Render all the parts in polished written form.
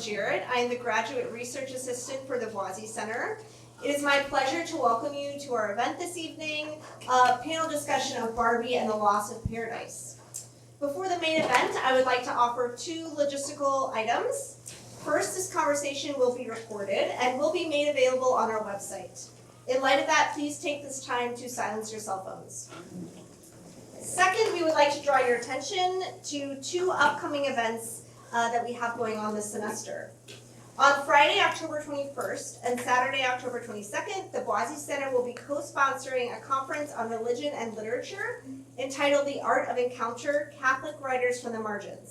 Jared. I am the Graduate Research Assistant for the Boisi Center. It is my pleasure to welcome you to our event this evening, a panel discussion of Barbie and the Loss of Paradise. Before the main event, I would like to offer two logistical items. First, this conversation will be recorded and will be made available on our website. In light of that, please take this time to silence your cell phones. Second, we would like to draw your attention to two upcoming events that we have going on this semester. On Friday, October 21st and Saturday, October 22nd, the Boisi Center will be co-sponsoring a conference on religion and literature entitled The Art of Encounter, Catholic Writers from the Margins.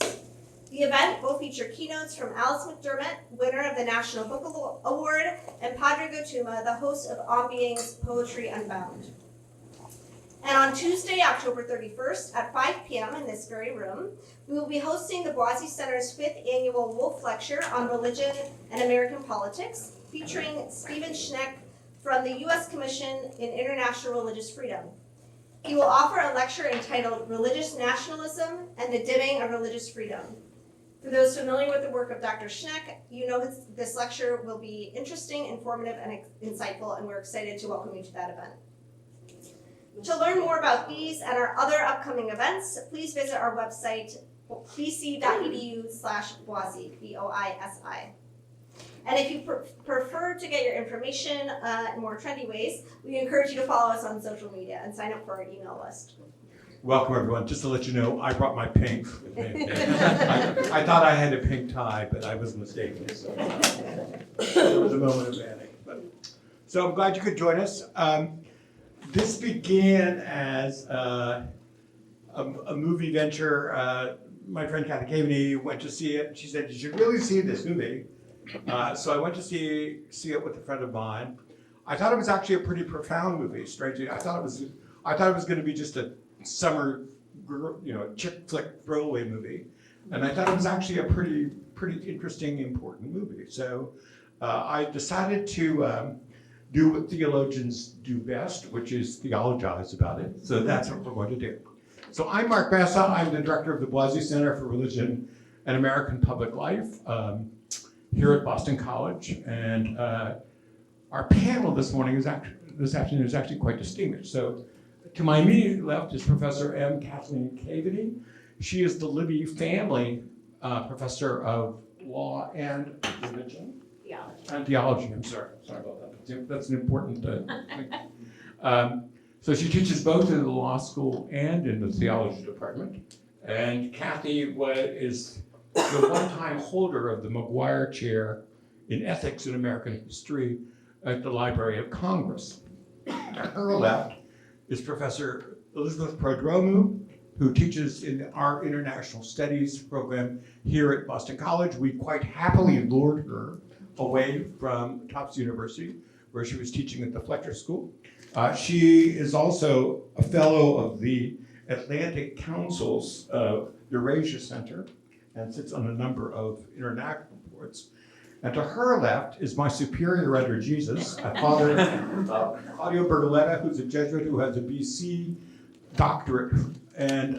The event will feature keynotes from Alice McDermott, winner of the National Book Award, and Padre Gotuma, the host of On Being's Poetry Unbound. And on Tuesday, October 31st at 5 p.m. in this very room, we will be hosting the Boisi Center's 5th annual Wolf Lecture on Religion and American Politics, featuring Stephen Schneck from the U.S. Commission in International Religious Freedom. He will offer a lecture entitled Religious Nationalism and the Dimming of Religious Freedom. For those familiar with the work of Dr. Schneck, you know this lecture will be interesting, informative, and insightful, and we're excited to welcome you to that event. To learn more about these and our other upcoming events, please visit our website, bc.edu/Boisi, B-O-I-S-I. And if you prefer to get your information in more trendy ways, we encourage you to follow us on social media and sign up for our email list. Welcome, everyone. Just to let you know, I brought my pink with me. I thought I had a pink tie, but I was mistaken. So there was a moment of panic. So I'm glad you could join us. This began as a movie venture. My friend Cathleen Kaveny went to see it. She said, "You should really see this movie." So I went to see it with a friend of mine. I thought it was actually a pretty profound movie. Strangely, I thought it was going to be just a summer, chick flick throwaway movie, and I thought it was actually a pretty interesting, important movie. So I decided to do what theologians do best, which is theologize about it. So that's what we're going to do. So I'm Mark Massa. I'm the director of the Boisi Center for Religion and American Public Life here at Boston College, and our panel this afternoon is actually quite distinguished. So to my immediate left is Professor M. Cathleen Kaveny. She is the Libby family professor of law and religion. And theology, I'm sorry about that. That's an important thing. So she teaches both in the law school and in the theology department. And Kathy is the one-time holder of the McGuire Chair in Ethics in American History at the Library of Congress. At her left is Professor Elizabeth Prodromou, who teaches in our International Studies program here at Boston College. We quite happily lured her away from Tufts University, where she was teaching at the Fletcher School. She is also a fellow of the Atlantic Council's Eurasia Center and sits on a number of international boards. And to her left is my superior under Jesus, Father Claudio Burgaleta, who's a Jesuit who has a BC doctorate and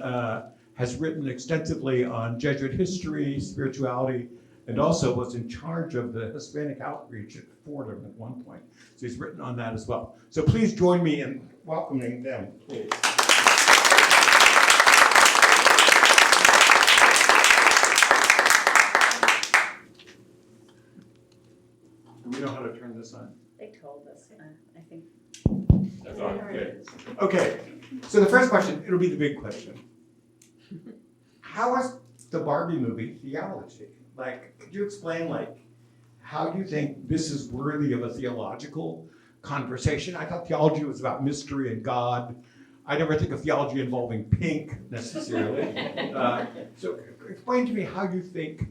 has written extensively on Jesuit history, spirituality, and also was in charge of the Hispanic outreach at Fordham at one point. So he's written on that as well. So please join me in welcoming them, please. Do we know how to turn this on? They told us, I think. That's on, good. Okay, so the first question, it'll be the big question. How is the Barbie movie theology? Could you explain, how do you think this is worthy of a theological conversation? I thought theology was about mystery and God. I never think of theology involving pink, necessarily. So explain to me how you think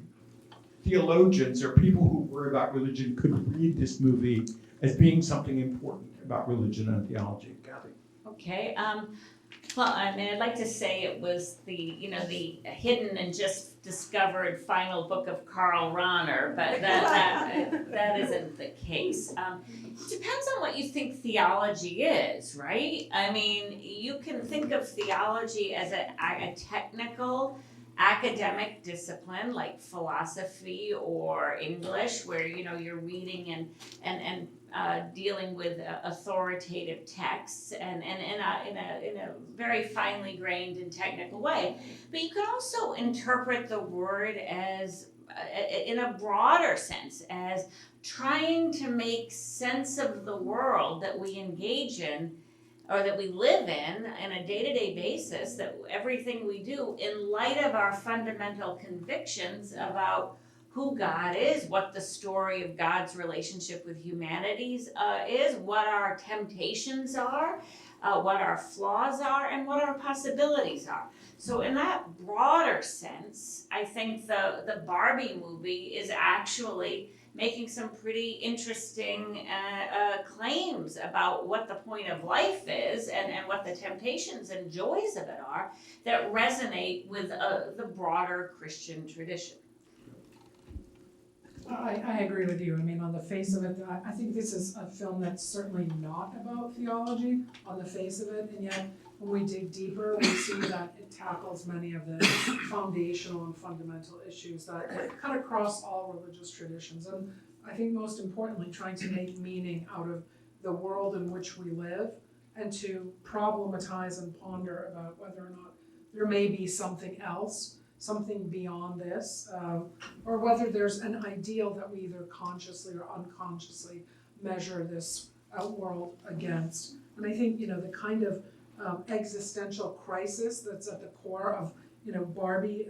theologians or people who worry about religion could read this movie as being something important about religion and theology. Kathy? Okay. Well, I'd like to say it was the hidden and just discovered final book of Karl Rahner, but that isn't the case. It depends on what you think theology is, right? I mean, you can think of theology as a technical academic discipline like philosophy or English, where you're reading and dealing with authoritative texts and in a very finely grained and technical way. But you can also interpret the word as in a broader sense, as trying to make sense of the world that we engage in or that we live in a day-to-day basis, that everything we do in light of our fundamental convictions about who God is, what the story of God's relationship with humanity is, what our temptations are, what our flaws are, and what our possibilities are. So in that broader sense, I think the Barbie movie is actually making some pretty interesting claims about what the point of life is and what the temptations and joys of it are that resonate with the broader Christian tradition. I agree with you. I mean, on the face of it, I think this is a film that's certainly not about theology on the face of it, and yet when we dig deeper, we see that it tackles many of the foundational and fundamental issues that cut across all religious traditions. And I think most importantly, trying to make meaning out of the world in which we live and to problematize and ponder about whether or not there may be something else, something beyond this, or whether there's an ideal that we either consciously or unconsciously measure this world against. And I think, the kind of existential crisis that's at the core of, Barbie,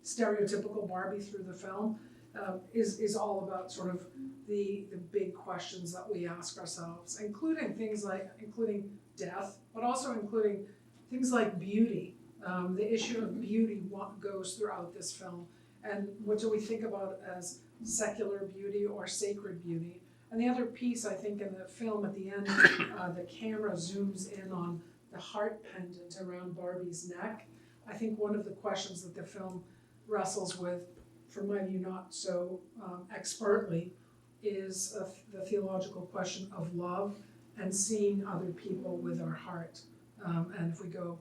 stereotypical Barbie through the film, is all about sort of the big questions that we ask ourselves, including death, but also including things like beauty. The issue of beauty goes throughout this film, and what do we think about as secular beauty or sacred beauty? And the other piece, I think, in the film at the end, the camera zooms in on the heart pendant around Barbie's neck. I think one of the questions that the film wrestles with, from my view not so expertly, is the theological question of love and seeing other people with our heart. And if we go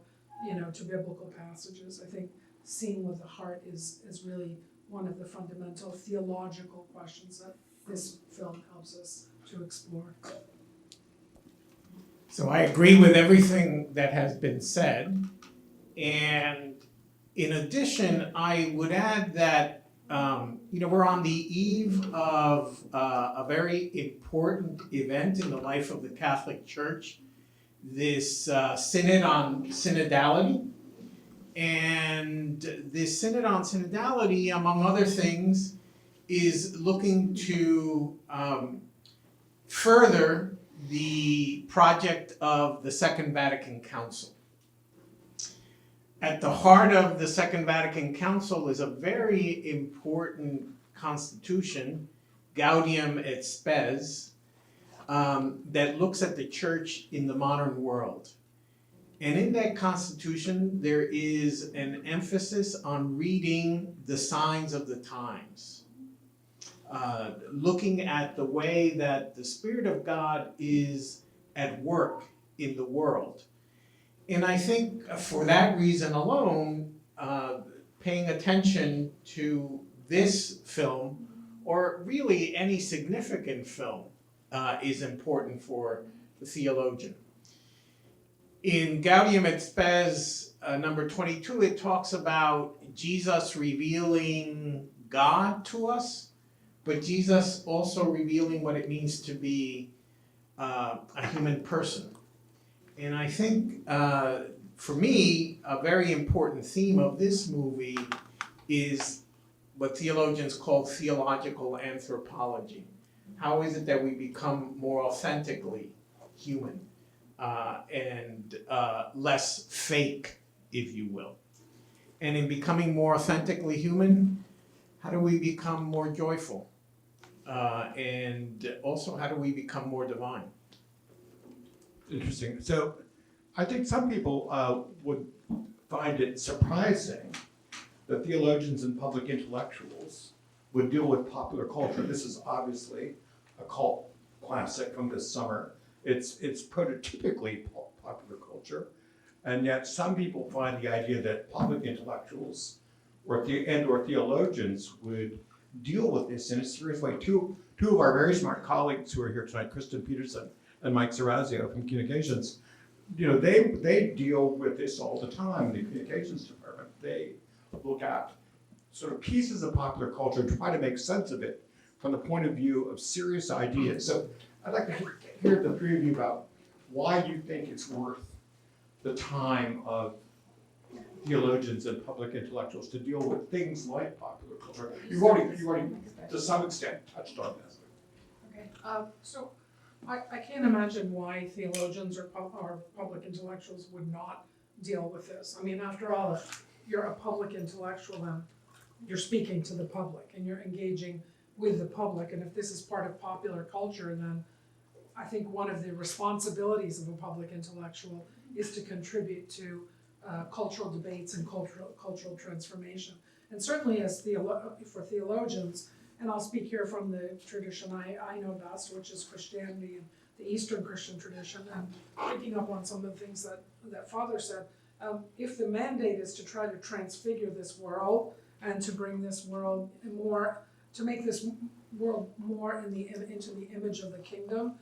to biblical passages, I think seeing with the heart is really one of the fundamental theological questions that this film helps us to explore. So I agree with everything that has been said, and in addition, I would add that we're on the eve of a very important event in the life of the Catholic Church, this Synod on Synodality. And this Synod on Synodality, among other things, is looking to further the project of the Second Vatican Council. At the heart of the Second Vatican Council is a very important constitution, Gaudium et Spes, that looks at the church in the modern world. And in that constitution, there is an emphasis on reading the signs of the times, looking at the way that the Spirit of God is at work in the world. And I think for that reason alone, paying attention to this film, or really any significant film, is important for the theologian. In Gaudium et Spes, number 22, it talks about Jesus revealing God to us, but Jesus also revealing what it means to be a human person. And I think, for me, a very important theme of this movie is what theologians call theological anthropology. How is it that we become more authentically human and less fake, if you will? And in becoming more authentically human, how do we become more joyful? And also, how do we become more divine? Interesting. So I think some people would find it surprising that theologians and public intellectuals would deal with popular culture. This is obviously a cult classic from this summer. It's prototypically popular culture, and yet some people find the idea that public intellectuals or theologians would deal with this in a serious way. Two of our very smart colleagues who are here tonight, Kristen Peterson and Mike Serrazio from Communications, they deal with this all the time in the Communications department. They look at sort of pieces of popular culture and try to make sense of it from the point of view of serious ideas. So I'd like to hear the three of you about why you think it's worth the time of theologians and public intellectuals to deal with things like popular culture. You've already to some extent touched on this. Okay, so I can't imagine why theologians or public intellectuals would not deal with this. I mean, after all, if you're a public intellectual, then you're speaking to the public and you're engaging with the public. And if this is part of popular culture, then I think one of the responsibilities of a public intellectual is to contribute to cultural debates and cultural transformation. And certainly for theologians, and I'll speak here from the tradition I know best, which is Christianity and the Eastern Christian tradition, and picking up on some of the things that Father said, if the mandate is to try to transfigure this world and to bring this world more, to make this world more into the image of the kingdom,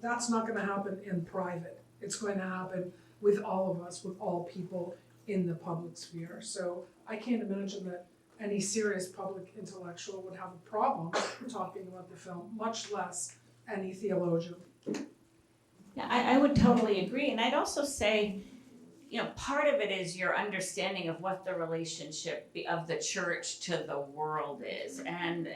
that's not going to happen in private. It's going to happen with all of us, with all people in the public sphere. So I can't imagine that any serious public intellectual would have a problem talking about the film, much less any theologian. Yeah, I would totally agree, and I'd also say, part of it is your understanding of what the relationship of the church to the world is, and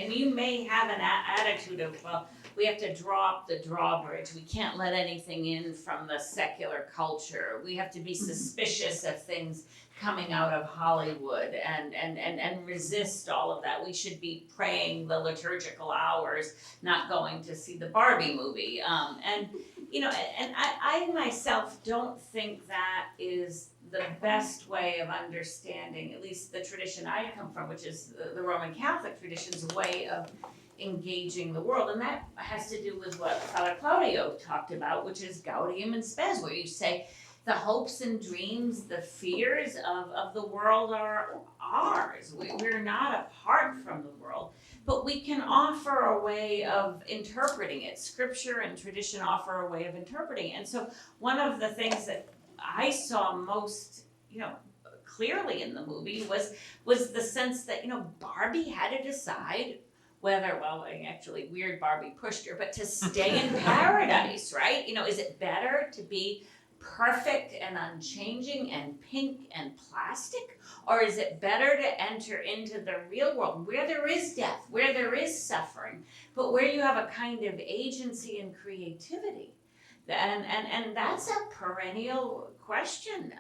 you may have an attitude of, well, we have to drop the drawbridge. We can't let anything in from the secular culture. We have to be suspicious of things coming out of Hollywood and resist all of that. We should be praying the liturgical hours, not going to see the Barbie movie. And I myself don't think that is the best way of understanding, at least the tradition I come from, which is the Roman Catholic tradition's way of engaging the world. And that has to do with what Father Claudio talked about, which is Gaudium and Spes, where you say the hopes and dreams, the fears of the world are ours. We're not apart from the world, but we can offer a way of interpreting it. Scripture and tradition offer a way of interpreting it. And so one of the things that I saw most, clearly in the movie was the sense that, Barbie had to decide whether, actually weird Barbie pushed her, but to stay in paradise, right? Is it better to be perfect and unchanging and pink and plastic? Or is it better to enter into the real world where there is death, where there is suffering, but where you have a kind of agency and creativity? And that's a perennial question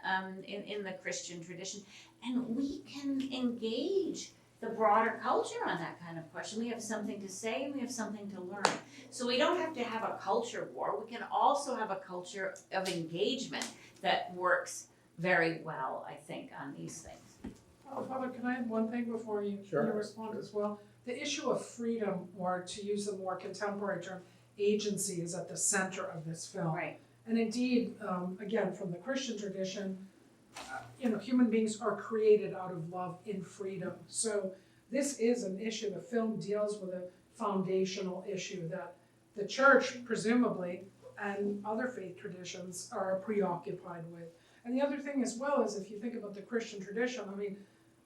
in the Christian tradition. And we can engage the broader culture on that kind of question. We have something to say and we have something to learn. So we don't have to have a culture war. We can also have a culture of engagement that works very well, I think, on these things. Father, can I add one thing before you respond as well? The issue of freedom, or to use a more contemporary term, agency, is at the center of this film. Right. And indeed, again, from the Christian tradition, human beings are created out of love in freedom. So this is an issue. The film deals with a foundational issue that the church, presumably, and other faith traditions are preoccupied with. And the other thing as well is, if you think about the Christian tradition,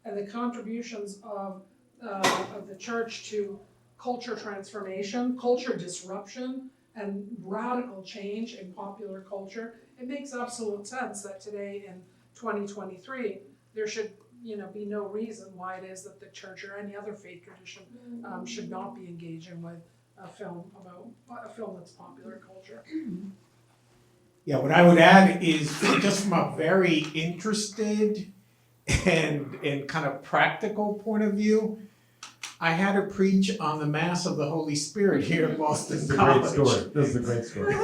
and the contributions of the church to culture transformation, culture disruption, and radical change in popular culture, it makes absolute sense that today in 2023, there should be no reason why it is that the church or any other faith tradition should not be engaging with a film that's popular culture. Yeah, what I would add is, just from a very interested and kind of practical point of view, I had to preach on the Mass of the Holy Spirit here at Boston College. This is a great story.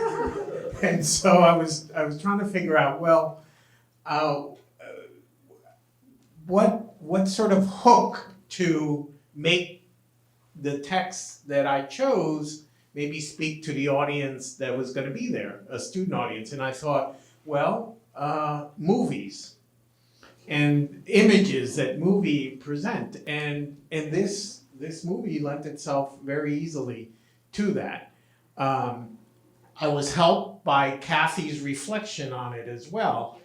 And so I was trying to figure out, what sort of hook to make the text that I chose maybe speak to the audience that was going to be there, a student audience. And I thought, movies. and images that movie present, and this movie lent itself very easily to that. I was helped by Kathy's reflection on it as well,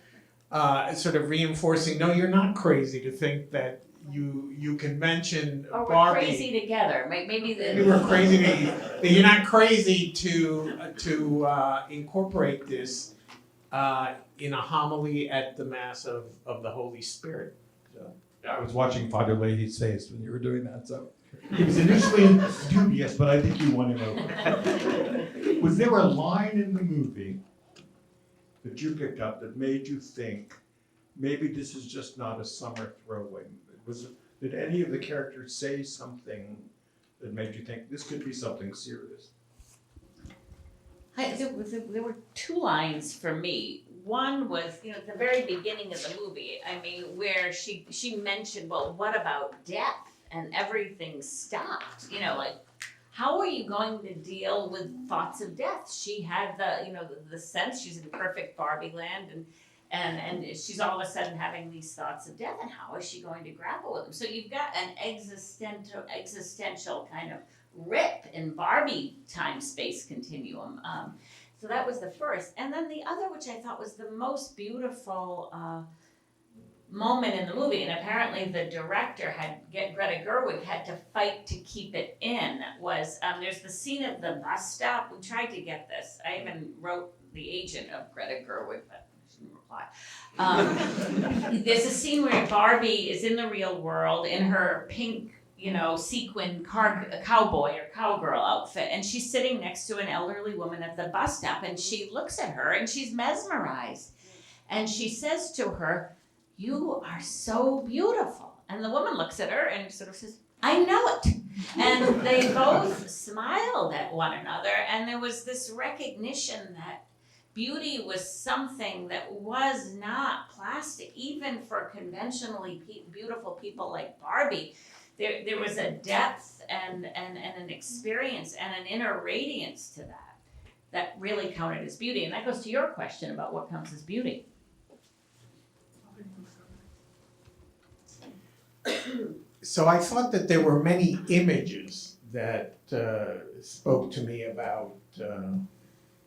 sort of reinforcing, no, you're not crazy to think that you can mention Or we're Barbie. crazy together, maybe You were crazy that you're not crazy to incorporate this in a homily at the Mass of the Holy Spirit. So. I was watching Father Leahy's face when you were doing that, so. He was initially dubious, but I think you won him over. Was there a line in the movie that you picked up that made you think, maybe this is just not a summer throwaway? Did any of the characters say something that made you think this could be something serious? There were two lines for me. One was, at the very beginning of the movie, where she mentioned, well, what about death? And everything stopped, like, how are you going to deal with thoughts of death? She had the sense she's in perfect Barbie land, and she's all of a sudden having these thoughts of death, and how is she going to grapple with them? So you've got an existential kind of rip in Barbie time-space continuum. So that was the first. And then the other, which I thought was the most beautiful moment in the movie, and apparently the director Greta Gerwig had to fight to keep it in, was there's the scene at the bus stop. We tried to get this. I even wrote the agent of Greta Gerwig, but she didn't reply. There's a scene where Barbie is in the real world in her pink, sequin cowboy or cowgirl outfit, and she's sitting next to an elderly woman at the bus stop, and she looks at her and she's mesmerized, and she says to her, "You are so beautiful." And the woman looks at her and sort of says, "I know it." And they both smiled at one another, and there was this recognition that beauty was something that was not plastic, even for conventionally beautiful people like Barbie. There was a depth and an experience and an inner radiance to that really counted as beauty. And that goes to your question about what counts as beauty. So I thought that there were many images that spoke to me about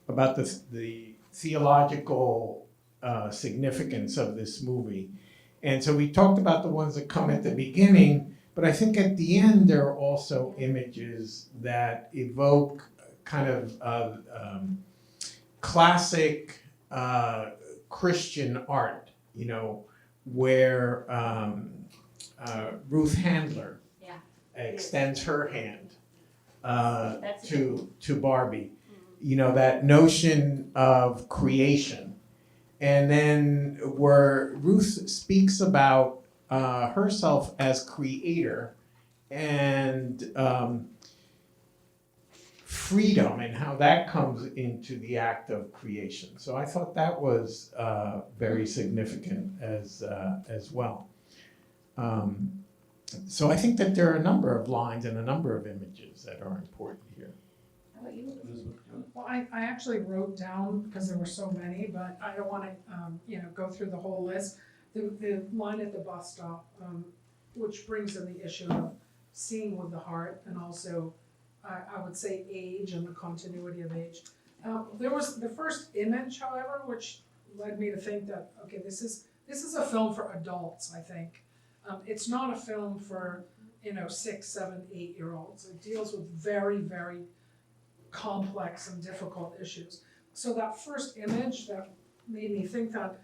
the theological significance of this movie. And so we talked about the ones that come at the beginning, but I think at the end there are also images that evoke kind of classic Christian art, where Ruth Handler extends her hand to Barbie. That notion of creation. And then where Ruth speaks about herself as creator and freedom and how that comes into the act of creation. So I thought that was very significant as well. So I think that there are a number of lines and a number of images that are important here. How about you? Well, I actually wrote down, because there were so many, but I don't want to, go through the whole list. The line at the bus stop, which brings in the issue of seeing with the heart, and also, I would say, age and the continuity of age. There was the first image, however, which led me to think that, okay, this is a film for adults, I think. It's not a film for, 6, 7, 8-year-olds. It deals with very, very complex and difficult issues. So that first image that made me think that,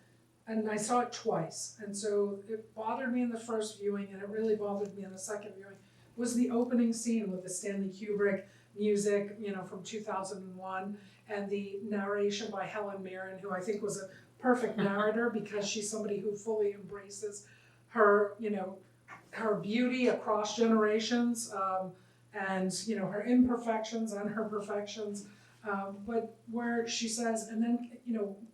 and I saw it twice, and so it bothered me in the first viewing, and it really bothered me in the second viewing, was the opening scene with the Stanley Kubrick music, from 2001, and the narration by Helen Mirren, who I think was a perfect narrator because she's somebody who fully embraces her, her beauty across generations, and her imperfections and her perfections, but where she says, and then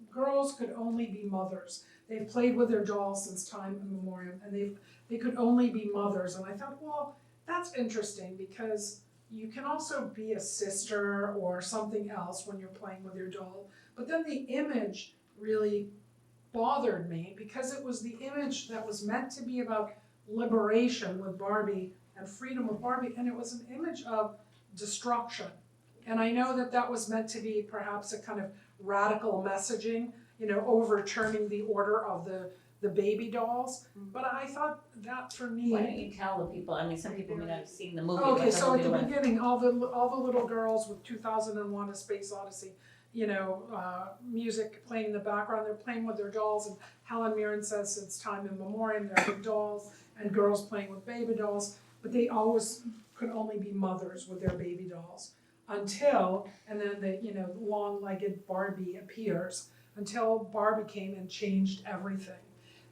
girls could only be mothers. They've played with their dolls since time immemorial, and they could only be mothers. And I thought, well, that's interesting, because you can also be a sister or something else when you're playing with your doll. But then the image really bothered me because it was the image that was meant to be about liberation with Barbie and freedom with Barbie, and it was an image of destruction. And I know that that was meant to be perhaps a kind of radical messaging, overturning the order of the baby dolls. But I thought that for me. Why don't you tell the people, I mean, some people may not have seen the movie. Okay, but so at the they'll do it. beginning, all the little girls with 2001: A Space Odyssey, music playing in the background, they're playing with their dolls, and Helen Mirren says it's time in memoriam, they're big dolls, and girls playing with baby dolls, but they always could only be mothers with their baby dolls. Until, and then the long-legged Barbie appears, until Barbie came and changed everything.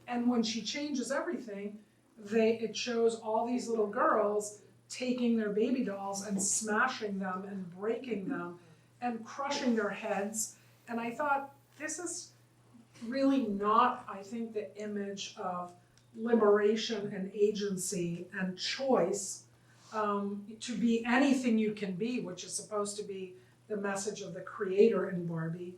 And when she changes everything, it shows all these little girls taking their baby dolls and smashing them and breaking them and crushing their heads. And I thought, this is really not, I think, the image of liberation and agency and choice to be anything you can be, which is supposed to be the message of the creator in Barbie,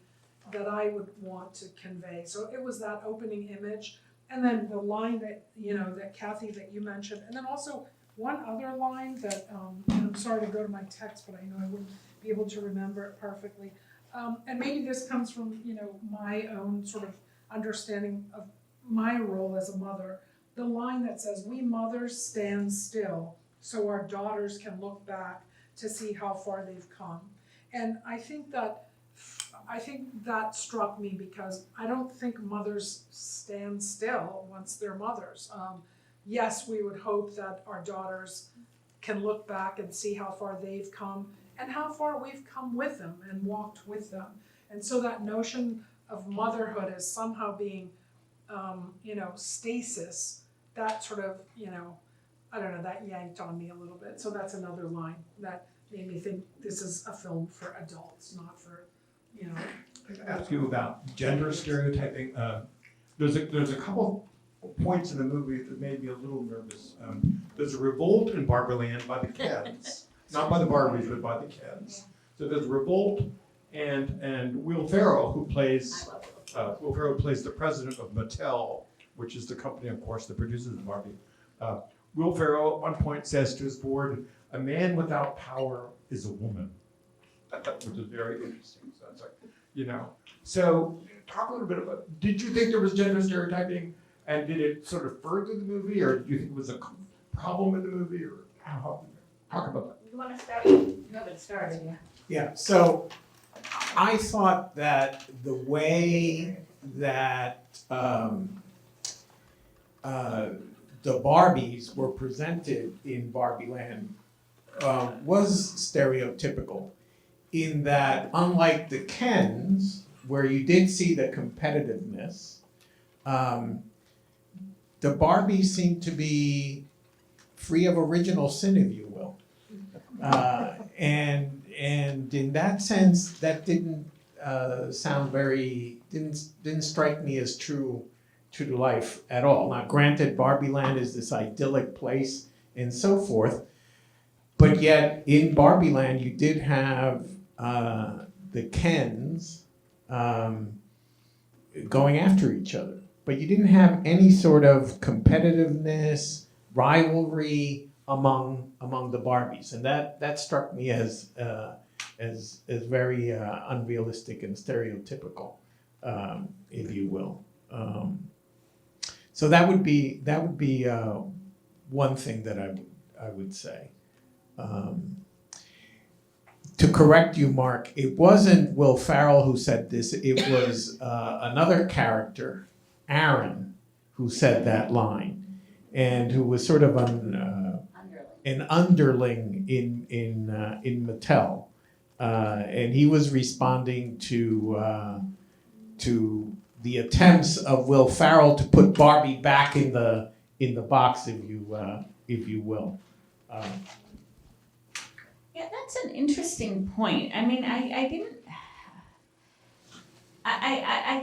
that I would want to convey. So it was that opening image, and then the line that, that Kathy, that you mentioned, and then also one other line that, and I'm sorry to go to my text, but I know I wouldn't be able to remember it perfectly. And maybe this comes from, my own sort of understanding of my role as a mother. The line that says, "We mothers stand still so our daughters can look back to see how far they've come." And I think that struck me because I don't think mothers stand still once they're mothers. Yes, we would hope that our daughters can look back and see how far they've come and how far we've come with them and walked with them. And so that notion of motherhood as somehow being, stasis, that sort of, I don't know, that yanked on me a little bit. So that's another line that made me think this is a film for adults, not for, I'd ask you about gender stereotyping. There's a couple points in the movie that made me a little nervous. There's a revolt in Barbie Land by the Kens, not by the Barbies, but by the Kens. So there's a revolt, and Will Ferrell, who plays the president of Mattel, which is the company, of course, that produces Barbie. Will Ferrell at one point says to his board, "A man without power is a woman," which is very interesting. So it's like, So talk a little bit about, did you think there was gender stereotyping, and did it sort of further the movie, or do you think it was a problem in the movie, or talk about that? You wanna start? You haven't started yet. Yeah, so I thought that the way that the Barbies were presented in Barbie Land was stereotypical, in that unlike the Kens, where you did see the competitiveness, the Barbies seemed to be free of original sin, if you will. And in that sense, that didn't didn't strike me as true to life at all. Now, granted, Barbie Land is this idyllic place and so forth, but yet in Barbie Land you did have the Kens going after each other, but you didn't have any sort of competitiveness, rivalry among the Barbies, and that struck me as very unrealistic and stereotypical, if you will. So that would be one thing that I would say. To correct you, Mark, it wasn't Will Ferrell who said this. It was another character, Aaron, who said that line, and who was sort of an underling in Mattel, and he was responding to the attempts of Will Ferrell to put Barbie back in the box, if you will. Yeah, that's an interesting point. I mean, I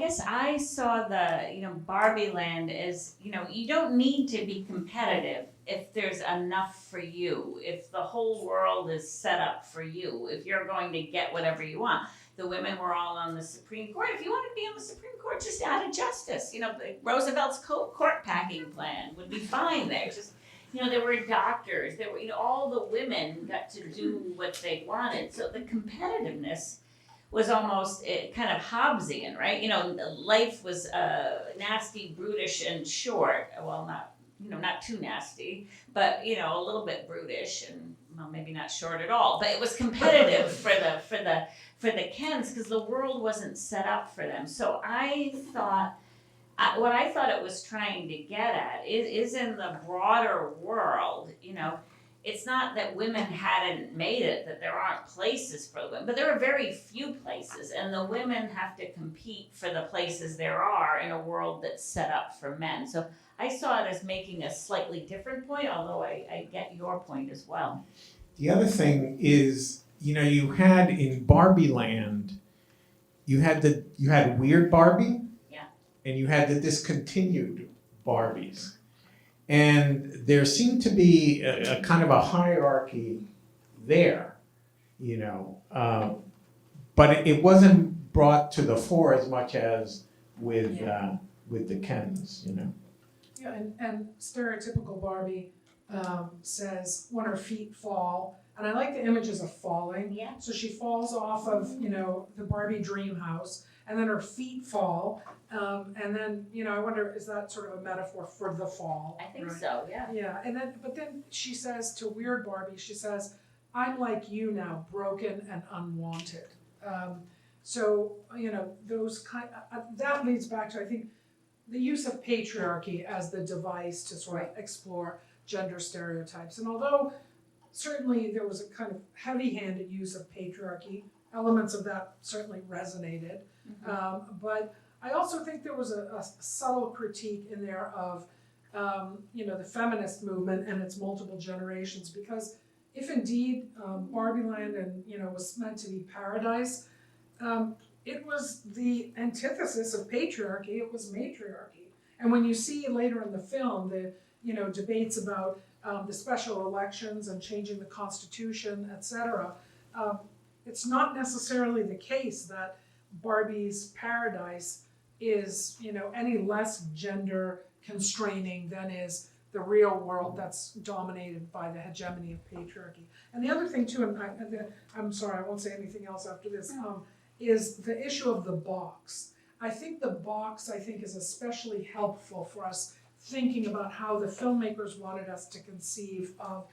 guess I saw the, Barbie Land as, you don't need to be competitive if there's enough for you, if the whole world is set up for you, if you're going to get whatever you want. the women were all on the Supreme Court. If you wanted to be on the Supreme Court, just out of justice. Roosevelt's court packing plan would be fine there. Just, there were doctors, there were, all the women got to do what they wanted. So the competitiveness was almost kind of Hobbesian, right? Life was nasty, brutish, and short. Well, not too nasty, but a little bit brutish and maybe not short at all. But it was competitive for the Kens because the world wasn't set up for them. So I thought what I thought it was trying to get at is in the broader world, it's not that women hadn't made it, that there aren't places for women, but there are very few places, and the women have to compete for the places there are in a world that's set up for men. So I saw it as making a slightly different point, although I get your point as well. The other thing is, you had in Barbie Land, you had Weird Barbie, Yeah. and you had the discontinued Barbies. And there seemed to be a kind of a hierarchy there, but it wasn't brought to the fore as much as with the Kens, Yeah, and stereotypical Barbie says when her feet fall, and I like the images of falling. Yeah. So she falls off of, the Barbie dream house, and then her feet fall, and then, I wonder, is that sort of a metaphor for the fall? I think right? so, yeah. Yeah, but then she says to Weird Barbie, she says, "I'm like you now, broken and unwanted." So, those that leads back to, I think, the use of patriarchy as the device to sort of explore gender stereotypes. And although certainly there was a kind of heavy-handed use of patriarchy, elements of that certainly resonated. But I also think there was a subtle critique in there of, the feminist movement and its multiple generations, because if indeed Barbie Land was meant to be paradise, it was the antithesis of patriarchy, it was matriarchy. And when you see later in the film the debates about the special elections and changing the Constitution, etc., it's not necessarily the case that Barbie's paradise is, any less gender constraining than is the real world that's dominated by the hegemony of patriarchy. And the other thing too, and I'm sorry, I won't say anything else after this, is the issue of the box. I think the box, is especially helpful for us thinking about how the filmmakers wanted us to conceive of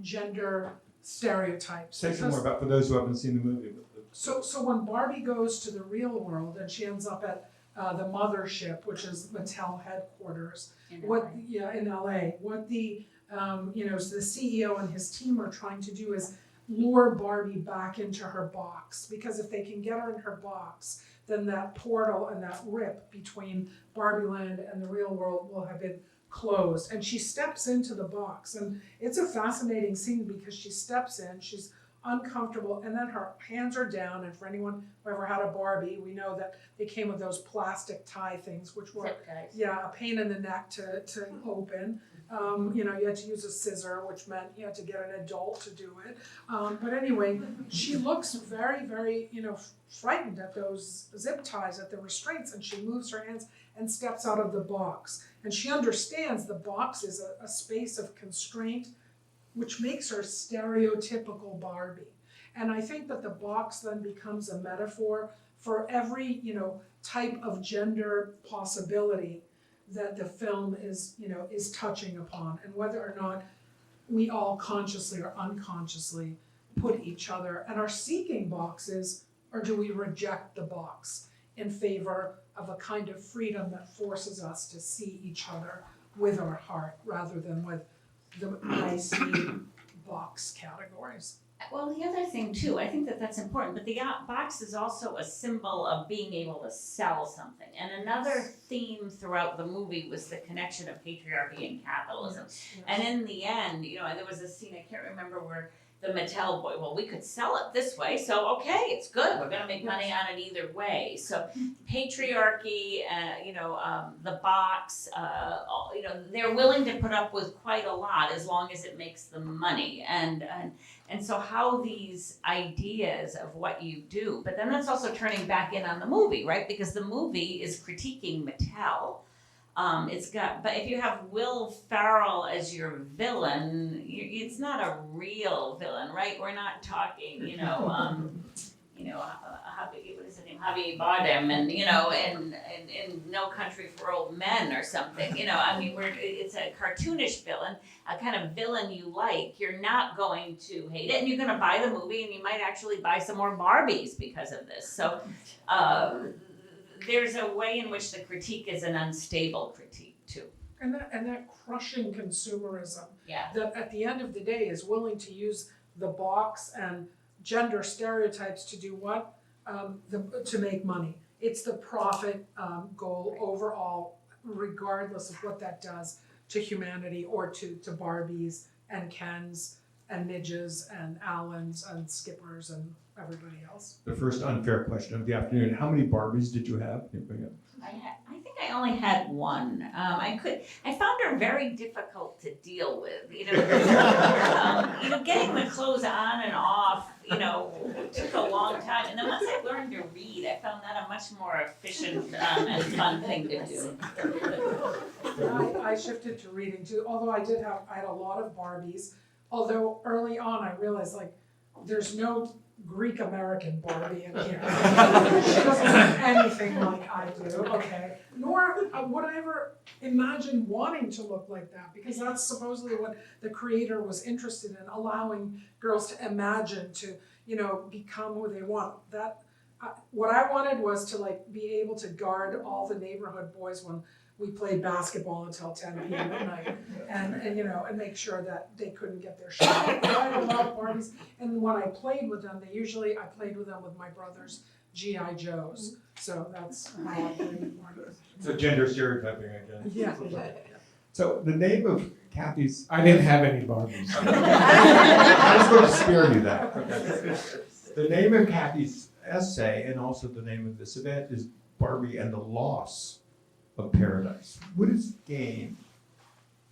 gender stereotypes. Say some more about, for those who haven't seen the movie. So when Barbie goes to the real world and she ends up at the mothership, which is Mattel headquarters, in LA, what the the CEO and his team are trying to do is lure Barbie back into her box, because if they can get her in her box, then that portal and that rip between Barbie Land and the real world will have been closed. And she steps into the box, and it's a fascinating scene because she steps in, she's uncomfortable, and then her hands are down. And for anyone who ever had a Barbie, we know that they came with those plastic tie things, which were a pain in the neck to open. You had to use a scissor, which meant you had to get an adult to do it. But anyway, she looks very, very, frightened at those zip ties, at the restraints, and she moves her hands and steps out of the box. And she understands the box is a space of constraint, which makes her stereotypical Barbie. And I think that the box then becomes a metaphor for every, type of gender possibility that the film is touching upon, and whether or not we all consciously or unconsciously put each other and are seeking boxes, or do we reject the box in favor of a kind of freedom that forces us to see each other with our heart rather than with the nice box categories. Well, the other thing too, I think that that's important, but the box is also a symbol of being able to sell something. And another theme throughout the movie was the connection of patriarchy and capitalism. Yes. And in the end, there was a scene, I can't remember, where the Mattel boy, well, we could sell it this way, so okay, it's good, we're gonna make money on it either way. So patriarchy, the box, they're willing to put up with quite a lot as long as it makes them money. And so how these ideas of what you do, but then that's also turning back in on the movie, right? Because the movie is critiquing Mattel. But if you have Will Ferrell as your villain, it's not a real villain, right? We're not talking, what is his name, Javier Bardem, and in No Country for Old Men or something. It's a cartoonish villain, a kind of villain you like. You're not going to hate it, and you're going to buy the movie, and you might actually buy some more Barbies because of this. So. There's a way in which the critique is an unstable critique too. And that crushing consumerism Yeah. that at the end of the day is willing to use the box and gender stereotypes to do what? To make money. It's the profit goal overall, regardless of what that does to humanity or to Barbies and Kens and Midges and Allens and Skippers and everybody else. The first unfair question of the afternoon, how many Barbies did you have? I think I only had one. I found her very difficult to deal with. Getting the clothes on and off, took a long time. And then once I learned to read, I found that a much more efficient and fun thing to do. I shifted to reading too, although I had a lot of Barbies. Although early on I realized there's no Greek American Barbie in here. She doesn't look anything like I do, okay? Nor would I ever imagine wanting to look like that, because that's supposedly what the creator was interested in, allowing girls to imagine, to become who they want. What I wanted was to be able to guard all the neighborhood boys when we played basketball until 10 p.m. at night, and make sure that they couldn't get their shot. But I had a lot of Barbies, and when I played with them, I played with them with my brother's G.I. Joes. So that's how I played with Barbies. So gender stereotyping again. Yeah. So the name of Kathy's. I didn't have any Barbies. I was going to spare you that. Okay. The name of Kathy's essay and also the name of this event is Barbie and the Loss of Paradise. What is gain?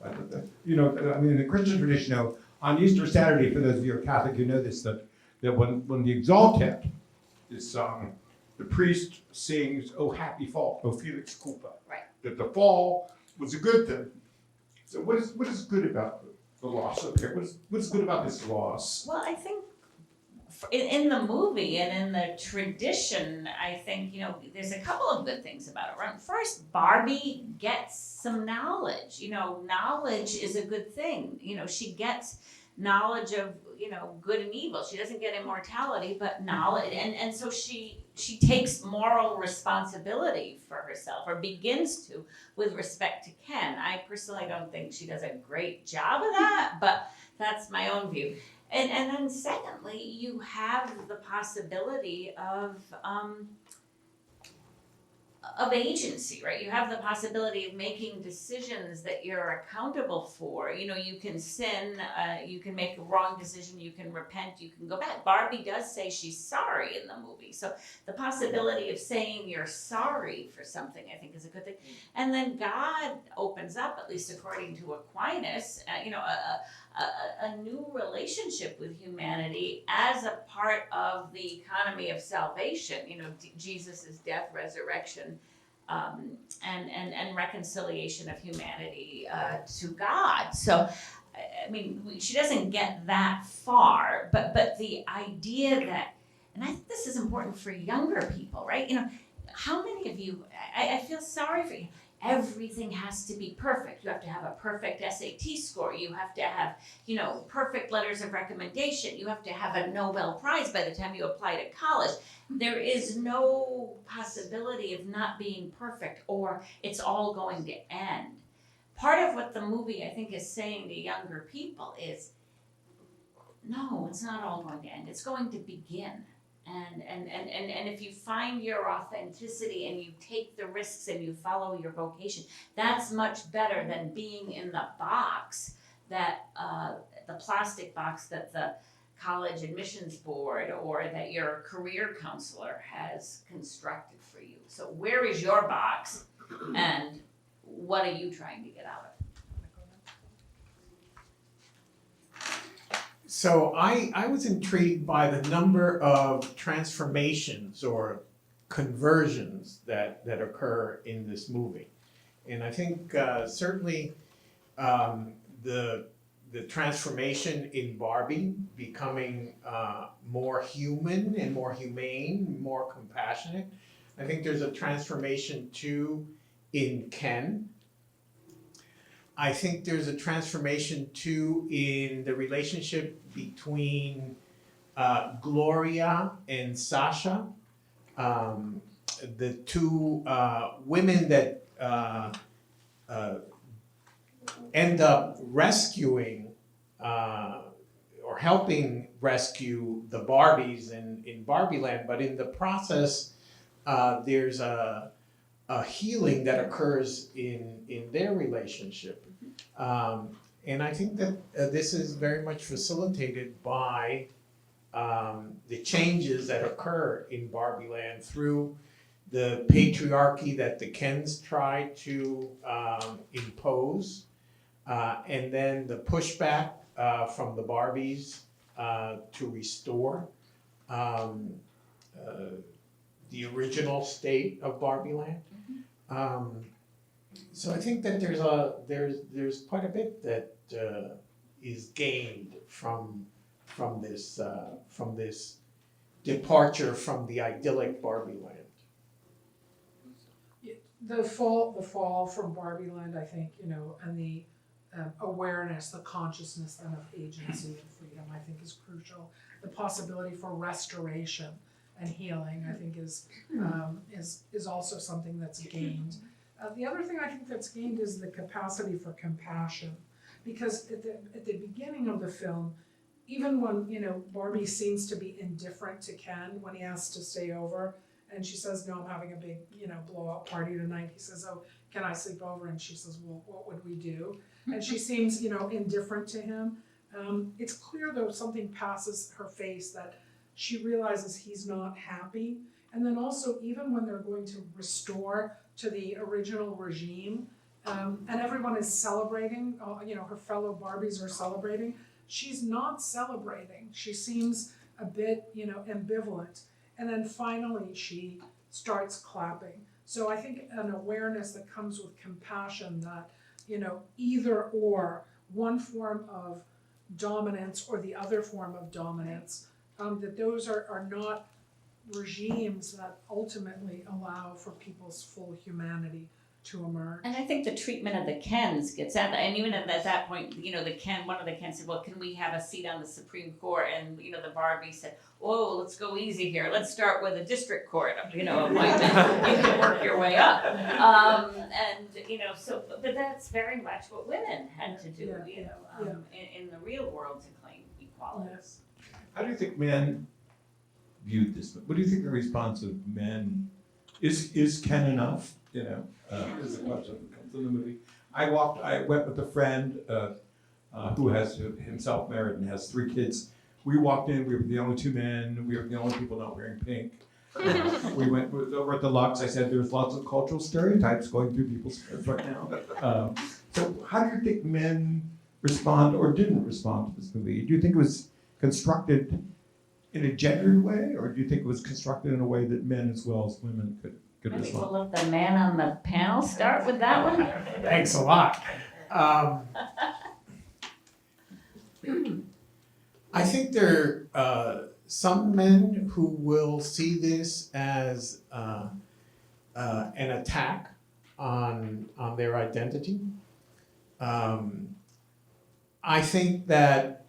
In the Christian tradition, on Easter Saturday, for those of you who are Catholic, you know this, that when the Exultet is sung, the priest sings, "O happy fall, O felix culpa." Right. That the fall was a good thing. So what is good about the loss of paradise? What's good about this loss? Well, I think in the movie and in the tradition, I think, there's a couple of good things about it. Right? First, Barbie gets some knowledge. Knowledge is a good thing. She gets knowledge of, good and evil. She doesn't get immortality, but knowledge. And so she takes moral responsibility for herself, or begins to, with respect to Ken. I personally don't think she does a great job of that, but that's my own view. And then secondly, you have the possibility of agency, right? You have the possibility of making decisions that you're accountable for. You can sin, you can make a wrong decision, you can repent, you can go back. Barbie does say she's sorry in the movie. So the possibility of saying you're sorry for something, I think, is a good thing. And then God opens up, at least according to Aquinas, a new relationship with humanity as a part of the economy of salvation. Jesus' death, resurrection, and reconciliation of humanity to God. So, she doesn't get that far, but the idea that, and I think this is important for younger people, right? How many of you, I feel sorry for you. Everything has to be perfect. You have to have a perfect SAT score. You have to have, perfect letters of recommendation. You have to have a Nobel Prize by the time you apply to college. There is no possibility of not being perfect, or it's all going to end. Part of what the movie, I think, is saying to younger people is, no, it's not all going to end. It's going to begin. And if you find your authenticity and you take the risks and you follow your vocation, that's much better than being in the box, that the plastic box that college admissions board or that your career counselor has constructed for you. So where is your box and what are you trying to get out of it? So I was intrigued by the number of transformations or conversions that occur in this movie. And I think certainly the transformation in Barbie becoming more human and more humane, more compassionate. I think there's a transformation too in Ken. I think there's a transformation too in the relationship between Gloria and Sasha, the two women that end up rescuing or helping rescue the Barbies in Barbie Land, but in the process, there's a healing that occurs in their relationship. And I think that this is very much facilitated by the changes that occur in Barbie Land through the patriarchy that the Kens try to impose, and then the pushback from the Barbies to restore the original state of Barbie Land. So I think that there's quite a bit that is gained from this departure from the idyllic Barbie Land. The fall from Barbie Land, I think, and the awareness, the consciousness then of agency and freedom, I think is crucial. The possibility for restoration and healing, I think, is also something that's gained. The other thing I think that's gained is the capacity for compassion, because at the beginning of the film, even when Barbie seems to be indifferent to Ken when he asks to stay over, and she says, no, I'm having a big blow-up party tonight. He says, oh, can I sleep over? And she says, well, what would we do? And she seems indifferent to him. It's clear though something passes her face that she realizes he's not happy. And then also, even when they're going to restore to the original regime, and everyone is celebrating, her fellow Barbies are celebrating, she's not celebrating. She seems a bit, ambivalent. And then finally, she starts clapping. So I think an awareness that comes with compassion that, either or, one form of dominance or the other form of dominance, that those are not regimes that ultimately allow for people's full humanity to emerge. And I think the treatment of the Kens gets at that, and even at that point, one of the Kens said, well, can we have a seat on the Supreme Court? And, the Barbie said, oh, let's go easy here. Let's start with a district court, appointment. You can work your way up. But that's very much what women had to do, in the real world to claim equality. Yes. How do you think men viewed this? What do you think the response of men is Ken enough? Is the question that comes in the movie. I went with a friend who has himself married and has 3 kids. We walked in, we were the only 2 men, we were the only people not wearing pink. We went over at the Lux, I said there's lots of cultural stereotypes going through people's heads right now. So how do you think men respond or didn't respond to this movie? Do you think it was constructed in a gendered way, or do you think it was constructed in a way that men as well as women could Maybe respond? we'll let the man on the panel start with that one. Thanks a lot. I think there are some men who will see this as an attack on their identity. I think that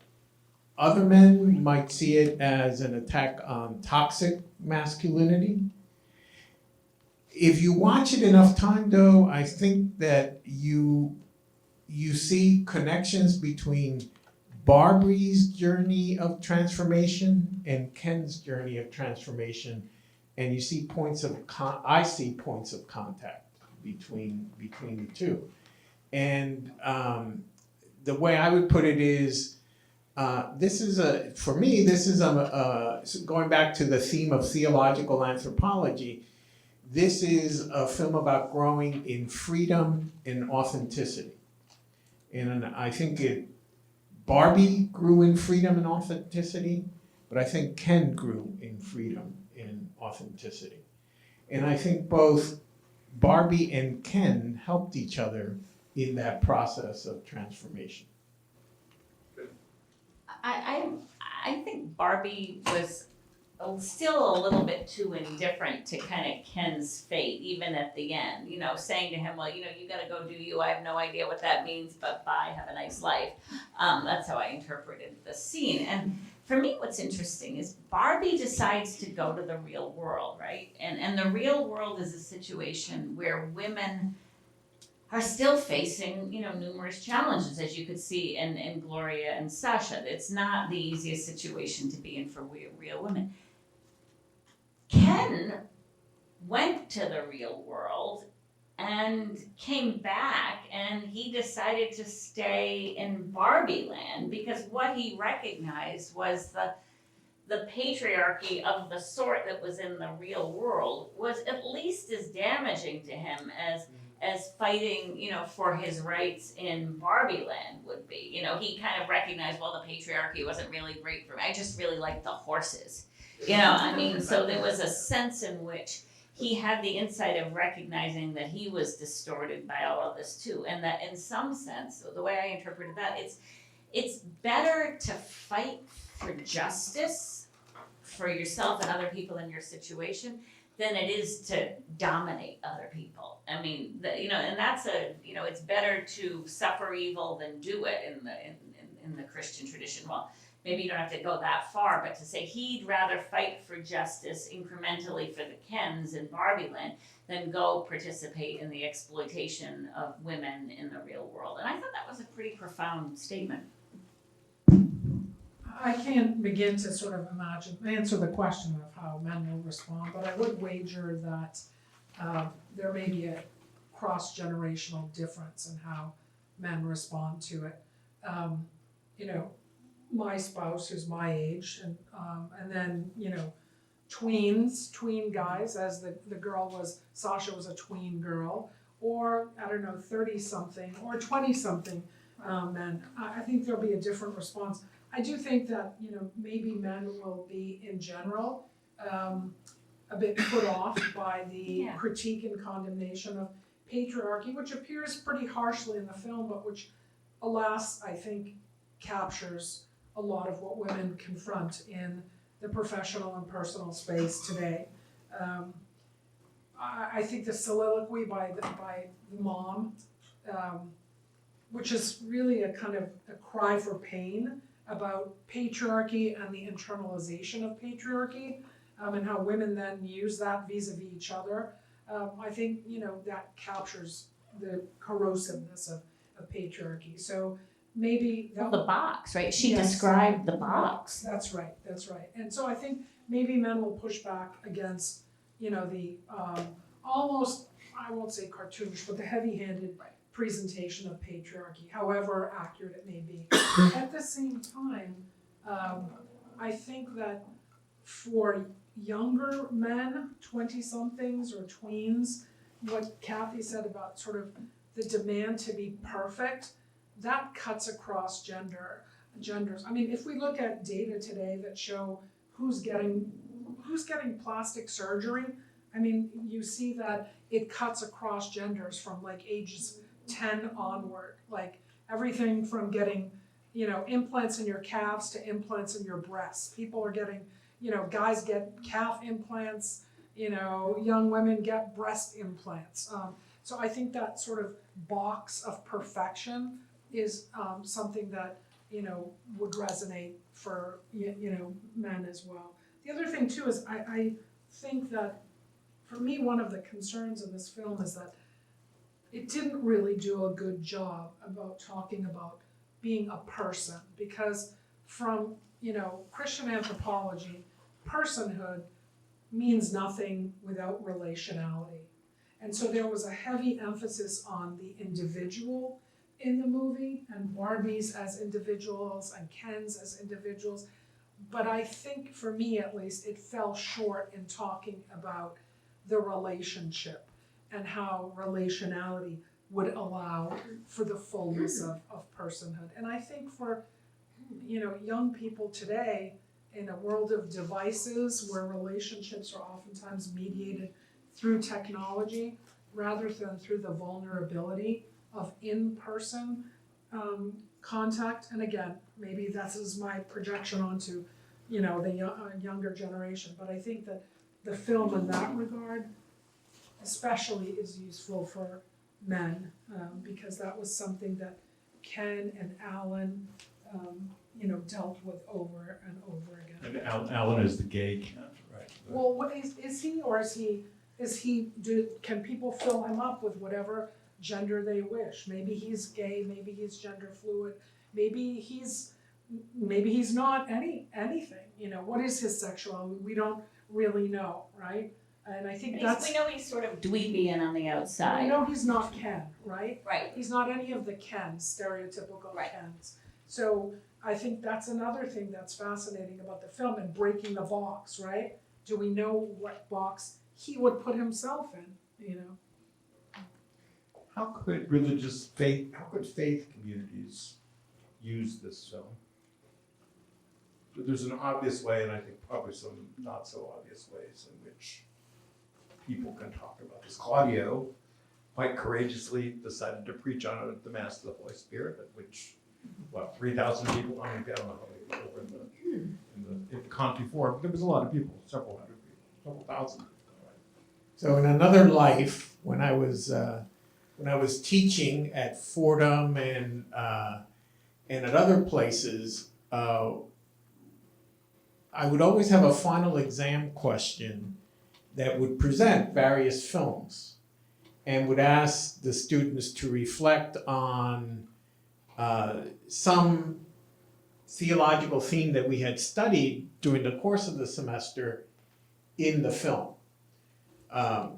other men might see it as an attack on toxic masculinity. If you watch it enough time, though, I think that you see connections between Barbie's journey of transformation and Ken's journey of transformation, and you see I see points of contact between the two. And the way I would put it is, for me, this is going back to the theme of theological anthropology. This is a film about growing in freedom and authenticity. And I think Barbie grew in freedom and authenticity, but I think Ken grew in freedom and authenticity. And I think both Barbie and Ken helped each other in that process of transformation. I think Barbie was still a little bit too indifferent to kind of Ken's fate, even at the end, you know, saying to him, well, you know, you gotta go do you, I have no idea what that means, but bye, have a nice life. That's how I interpreted the scene. And for me, what's interesting is Barbie decides to go to the real world, right? And the real world is a situation where women are still facing, you know, numerous challenges, as you could see in Gloria and Sasha. It's not the easiest situation to be in for real women. Ken went to the real world and came back, and he decided to stay in Barbie land because what he recognized was the patriarchy of the sort that was in the real world was at least as damaging to him as fighting, you know, for his rights in Barbie land would be. You know, he kind of recognized, well, the patriarchy wasn't really great for me. I just really liked the horses. You know, I mean, so there was a sense in which he had the insight of recognizing that he was distorted by all of this too. And that in some sense, the way I interpreted that, it's better to fight for justice for yourself and other people in your situation than it is to dominate other people. I mean, you know, and that's you know, it's better to suffer evil than do it in the Christian tradition. Well, maybe you don't have to go that far, but to say he'd rather fight for justice incrementally for the Kens in Barbie land than go participate in the exploitation of women in the real world. And I thought that was a pretty profound statement. I can't begin to sort of answer the question of how men will respond, but I would wager that there may be a cross-generational difference in how men respond to it. You know, my spouse, who's my age, and then, you know, tween guys, as the girl was, Sasha was a tween girl, or, I don't know, 30-something or 20-something men. I think there'll be a different response. I do think that, you know, maybe men will be, in general, a bit put off by the critique and condemnation of patriarchy, which appears pretty harshly in the film, but which, alas, I think captures a lot of what women confront in the professional and personal space today. I think the soliloquy by the mom, which is really a kind of a cry for pain about patriarchy and the internalization of patriarchy, and how women then use that vis-a-vis each other. I think, you know, that captures the corrosiveness of patriarchy. So maybe that The box, right? She Yes. described the box. That's right. And so I think maybe men will push back against, you know, the almost, I won't say cartoonish, but the heavy-handed presentation of patriarchy, however accurate it may be. At the same time, I think that for younger men, 20-somethings or tweens, what Kathy said about sort of the demand to be perfect, that cuts across genders. I mean, if we look at data today that show who's getting plastic surgery, I mean, you see that it cuts across genders from like ages 10 onward, like everything from getting, you know, implants in your calves to implants in your breasts. People are getting, you know, guys get calf implants, you know, young women get breast implants. So I think that sort of box of perfection is something that, you know, would resonate for, you know, men as well. The other thing too is I think that for me, one of the concerns in this film is that it didn't really do a good job about talking about being a person, because from, you know, Christian anthropology, personhood means nothing without relationality. And so there was a heavy emphasis on the individual in the movie, and Barbies as individuals and Kens as individuals. But I think, for me at least, it fell short in talking about the relationship and how relationality would allow for the fullness of personhood. And I think for, young people today, in a world of devices where relationships are oftentimes mediated through technology rather than through the vulnerability of in-person contact. And again, maybe this is my projection onto, the younger generation, but I think that the film in that regard especially is useful for men, because that was something that Ken and Alan, dealt with over and over again. And Alan is the gay Ken, right? Well, what is he, or can people fill him up with whatever gender they wish? Maybe he's gay, maybe he's gender fluid, maybe he's not anything, what is his sexuality? We don't really know, right? And I think We know he's sort of dweeby and on the outside. we know he's not Ken, right? Right. He's not any of the Kens, stereotypical Right. Kens. So I think that's another thing that's fascinating about the film, and breaking the box, right? Do we know what box he would put himself in, How could faith communities use this film? There's an obvious way, and I think probably some not so obvious ways in which people can talk about this. Claudio quite courageously decided to preach on the Mass of the Holy Spirit, at which, 3,000 people, I don't know how many people were in the Conti Forum. There was a lot of people, several hundred people, several thousand. So in another life, when I was teaching at Fordham and at other places, I would always have a final exam question that would present various films and would ask the students to reflect on some theological theme that we had studied during the course of the semester in the film.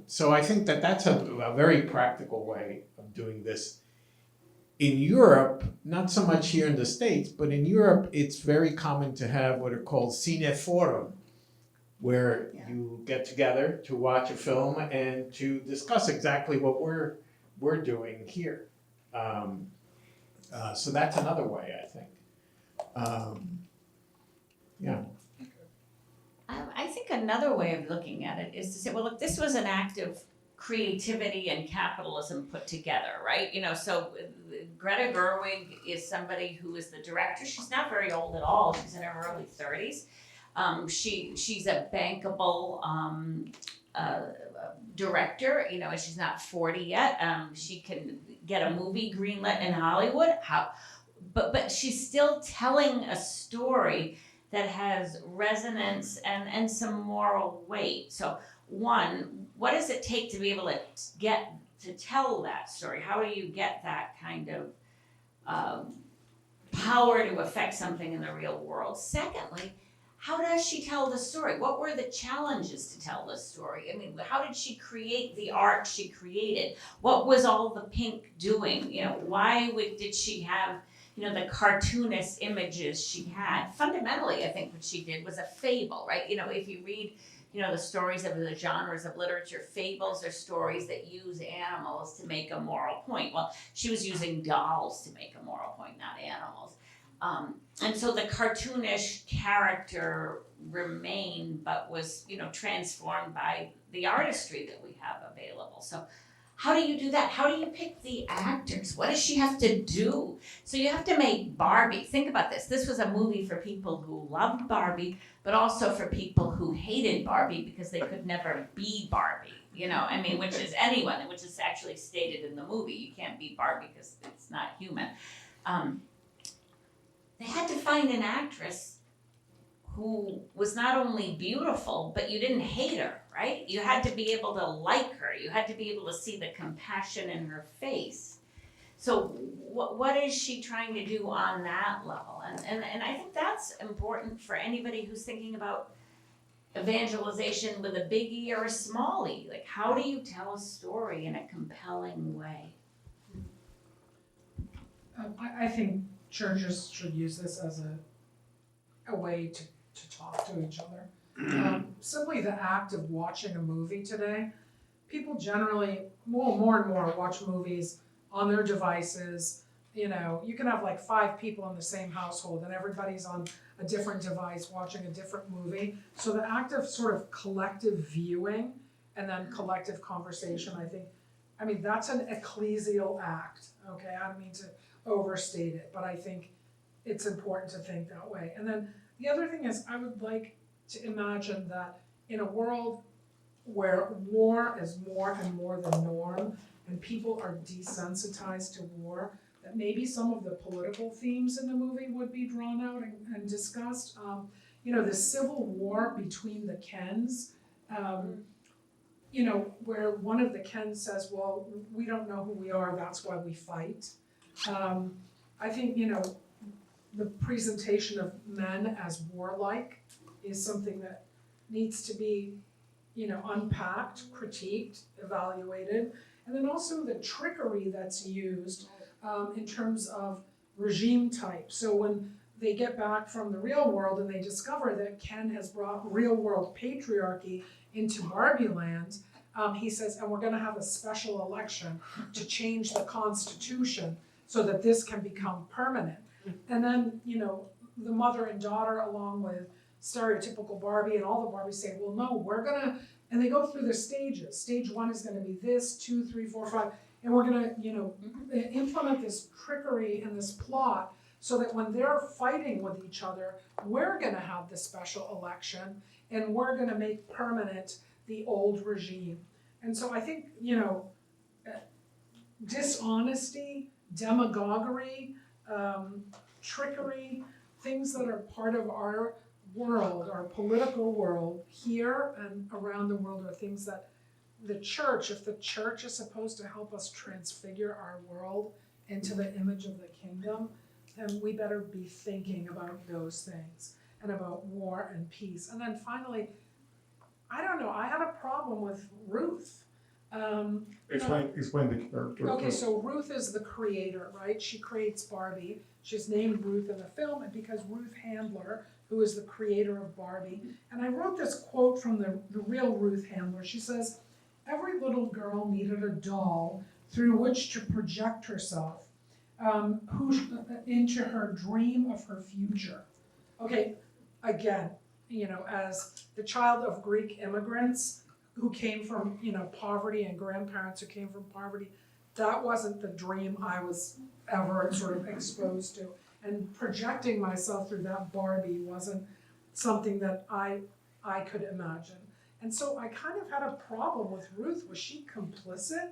So I think that that's a very practical way of doing this. In Europe, not so much here in the States, but in Europe, it's very common to have what are called cineforum, where you get together to watch a film and to discuss exactly what we're doing here. So that's another way, I think. I think another way of looking at it is to say, well, look, this was an act of creativity and capitalism put together, right? So Greta Gerwig is somebody who is the director. She's not very old at all. She's in her early 30s. She's a bankable director, and she's not 40 yet. She can get a movie greenlit in Hollywood. But she's still telling a story that has resonance and some moral weight. So one, what does it take to be able to tell that story? How do you get that kind of power to affect something in the real world? Secondly, how does she tell the story? What were the challenges to tell the story? I mean, how did she create the art she created? What was all the pink doing? Why did she have the cartoonist images she had? Fundamentally, I think what she did was a fable, right? If you read, the stories of the genres of literature, fables are stories that use animals to make a moral point. Well, she was using dolls to make a moral point, not animals. And so the cartoonish character remained, but was, transformed by the artistry that we have available. So how do you do that? How do you pick the actors? What does she have to do? So you have to make Barbie. Think about this. This was a movie for people who loved Barbie, but also for people who hated Barbie because they could never be Barbie. Which is anyone, which is actually stated in the movie. You can't be Barbie because it's not human. They had to find an actress who was not only beautiful, but you didn't hate her, right? You had to be able to like her. You had to be able to see the compassion in her face. So what is she trying to do on that level? And I think that's important for anybody who's thinking about evangelization with a big E or a small e. Like, how do you tell a story in a compelling way? I think churches should use this as a way to talk to each other. Simply the act of watching a movie today, people generally, more and more watch movies on their devices. You know, you can have like 5 people in the same household and everybody's on a different device watching a different movie. So the act of sort of collective viewing and then collective conversation, I mean, that's an ecclesial act, okay? I don't mean to overstate it, but I think it's important to think that way. And then the other thing is, I would like to imagine that in a world where war is more and more the norm and people are desensitized to war, that maybe some of the political themes in the movie would be drawn out and discussed. You know, the civil war between the Kens, you know, where one of the Kens says, well, we don't know who we are, that's why we fight. I think, you know, the presentation of men as warlike is something that needs to be, you know, unpacked, critiqued, evaluated. And then also the trickery that's used in terms of regime type. So when they get back from the real world and they discover that Ken has brought real world patriarchy into Barbie land, he says, and we're gonna have a special election to change the Constitution so that this can become permanent. And then, you know, the mother and daughter, along with stereotypical Barbie and all the Barbies say, well, no, we're gonna, and they go through the stages. Stage 1 is gonna be this, 2, 3, 4, 5, and we're gonna, you know, implement this trickery and this plot so that when they're fighting with each other, we're gonna have the special election and we're gonna make permanent the old regime. And so I think, you know, dishonesty, demagoguery, trickery, things that are part of our world, our political world here and around the world are things that the church, if the church is supposed to help us transfigure our world into the image of the kingdom, then we better be thinking about those things and about war and peace. And then finally, I don't know, I had a problem with Ruth. Explain the character. Okay, so Ruth is the creator, right? She creates Barbie. She's named Ruth in the film because Ruth Handler, who is the creator of Barbie. And I wrote this quote from the real Ruth Handler. She says, every little girl needed a doll through which to project herself into her dream of her future. Okay, again, you know, as the child of Greek immigrants who came from, you know, poverty and grandparents who came from poverty, that wasn't the dream I was ever sort of exposed to. And projecting myself through that Barbie wasn't something that I could imagine. And so I kind of had a problem with Ruth. Was she complicit?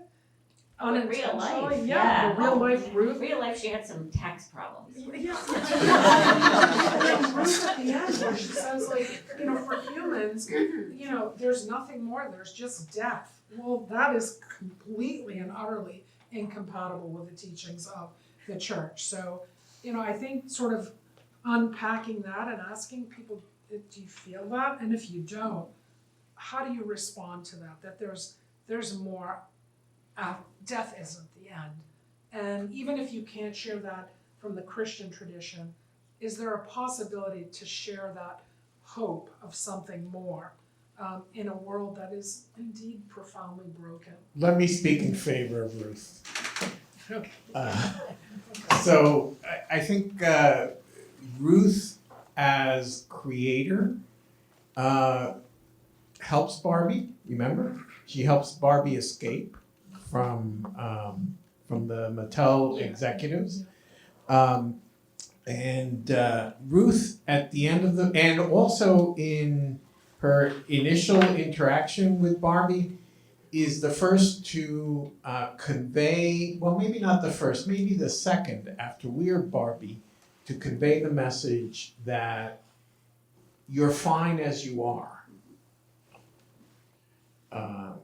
In real life, Yeah, the real life Ruth. In real life, she had some tax problems. Yeah. And Ruth at the end where she says, like, you know, for humans, you know, there's nothing more, there's just death. Well, that is completely and utterly incompatible with the teachings of the church. So, you know, I think sort of unpacking that and asking people, do you feel that? And if you don't, how do you respond to that? That there's more. Death isn't the end. And even if you can't share that from the Christian tradition, is there a possibility to share that hope of something more in a world that is indeed profoundly broken? Let me speak in favor of Ruth. Okay. So I think Ruth as creator helps Barbie, remember? She helps Barbie escape from the Mattel executives. And Ruth at the end of and also in her initial interaction with Barbie is the first to convey, well, maybe not the first, maybe the second after We're Barbie, to convey the message that you're fine as you are.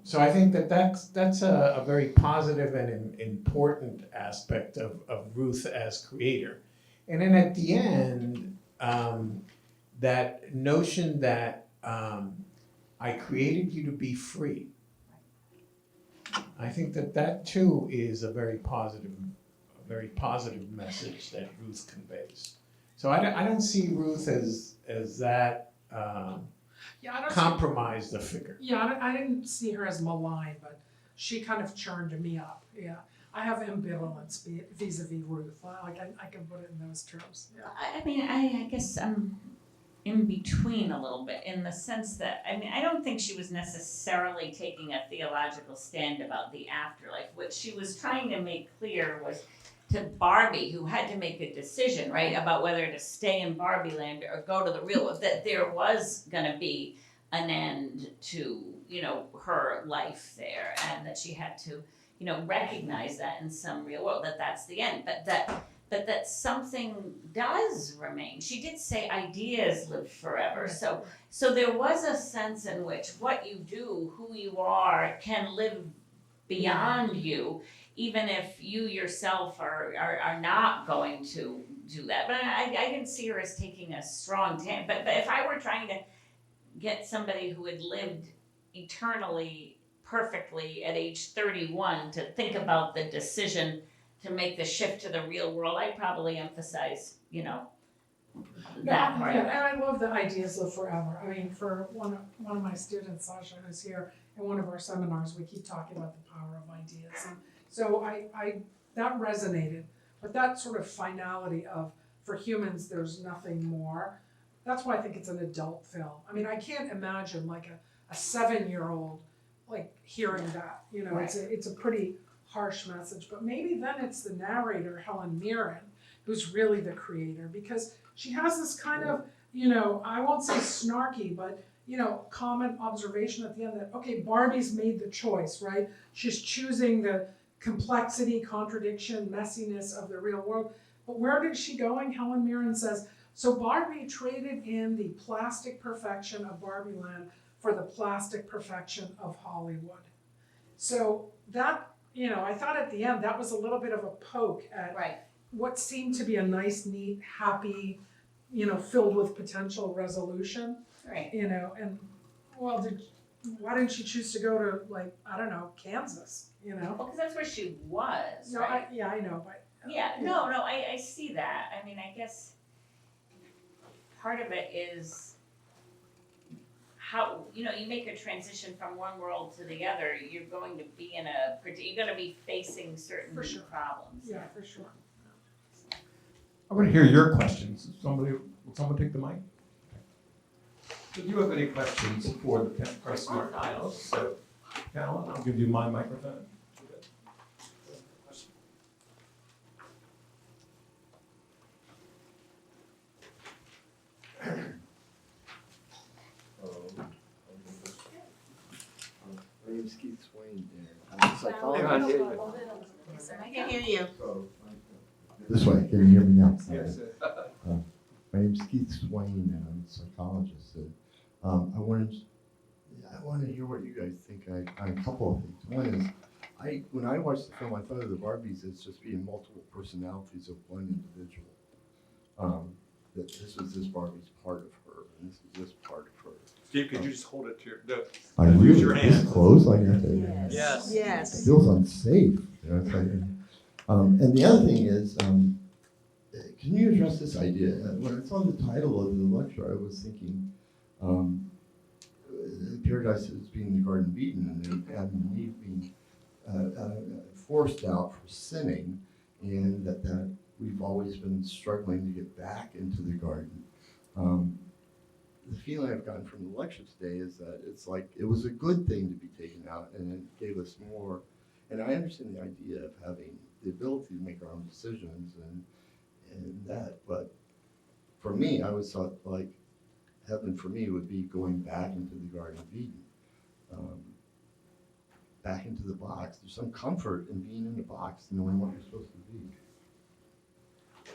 So I think that's a very positive and important aspect of Ruth as creator. And then at the end, that notion that I created you to be free. I think that too is a very positive very positive message that Ruth conveys. So I don't see Ruth as that Yeah, I don't see, compromised a figure. yeah, I didn't see her as malign, but she kind of churned me up, yeah. I have ambivalence vis-a-vis Ruth, like I can put it in those terms, yeah. I mean, I guess I'm in between a little bit in the sense that, I mean, I don't think she was necessarily taking a theological stand about the afterlife. What she was trying to make clear was to Barbie, who had to make a decision, right, about whether to stay in Barbie land or go to the real world, that there was gonna be an end to, you know, her life there, and that she had to, you know, recognize that in some real world, that that's the end, but that something does remain. She did say ideas live forever, so there was a sense in which what you do, who you are, can live beyond you, even if you yourself are not going to do that. But I didn't see her as taking a strong stand. But if I were trying to get somebody who had lived eternally, perfectly at age 31 to think about the decision to make the shift to the real world, I'd probably emphasize, you know, that part Yeah, of it. and I love the ideas live forever. I mean, for one of my students, Sasha, who's here, in one of our seminars, we keep talking about the power of ideas. And so I that resonated, but that sort of finality of, for humans, there's nothing more. That's why I think it's an adult film. I mean, I can't imagine like a 7-year-old like hearing that, you know, Right. it's a pretty harsh message, but maybe then it's the narrator, Helen Mirren, who's really the creator, because she has this kind of, you know, I won't say snarky, but, you know, comment observation at the end that, okay, Barbie's made the choice, right? She's choosing the complexity, contradiction, messiness of the real world. But where is she going? Helen Mirren says, so Barbie traded in the plastic perfection of Barbie Land for the plastic perfection of Hollywood. So that, you know, I thought at the end that was a little bit of a poke at Right. what seemed to be a nice, neat, happy, you know, filled with potential resolution, Right. you know, and well, why didn't she choose to go to, like, I don't know, Kansas, you know? Well, because that's where she was, No, right? I know, but. Yeah, no, I see that. I mean, I guess part of it is how, you know, you make a transition from one world to the other, you're going to be you're gonna be facing certain For sure. problems. Yeah, for sure. I want to hear your questions. Will someone take the mic? Do you have any questions for the person or panelists? So, Carolyn, I'll give you my microphone. My name's Keith Swain there. I'm a psychologist. I can hear you. This way, can you hear me now? Yes. My name's Keith Swain and I'm a psychologist. And, I wanted to hear what you guys think on a couple of things. One is, when I watched the film, I thought of the Barbies as just being multiple personalities of one individual. That this Barbie's part of her, and this is this part of her. Steve, could you just hold it to I use really, your this hand. close like that. Yes. It Yes. feels unsafe. You know, it's like, and the other thing is, can you address this idea? When I saw the title of the lecture, I was thinking, paradise is being the Garden of Eden, and Adam and Eve being forced out for sinning, and that we've always been struggling to get back into the garden. The feeling I've gotten from the lecture today is that it's like it was a good thing to be taken out, and it gave us more. And I understand the idea of having the ability to make our own decisions and that, but for me, I always thought like heaven for me would be going back into the Garden of Eden, back into the box. There's some comfort in being in the box, knowing what you're supposed to be.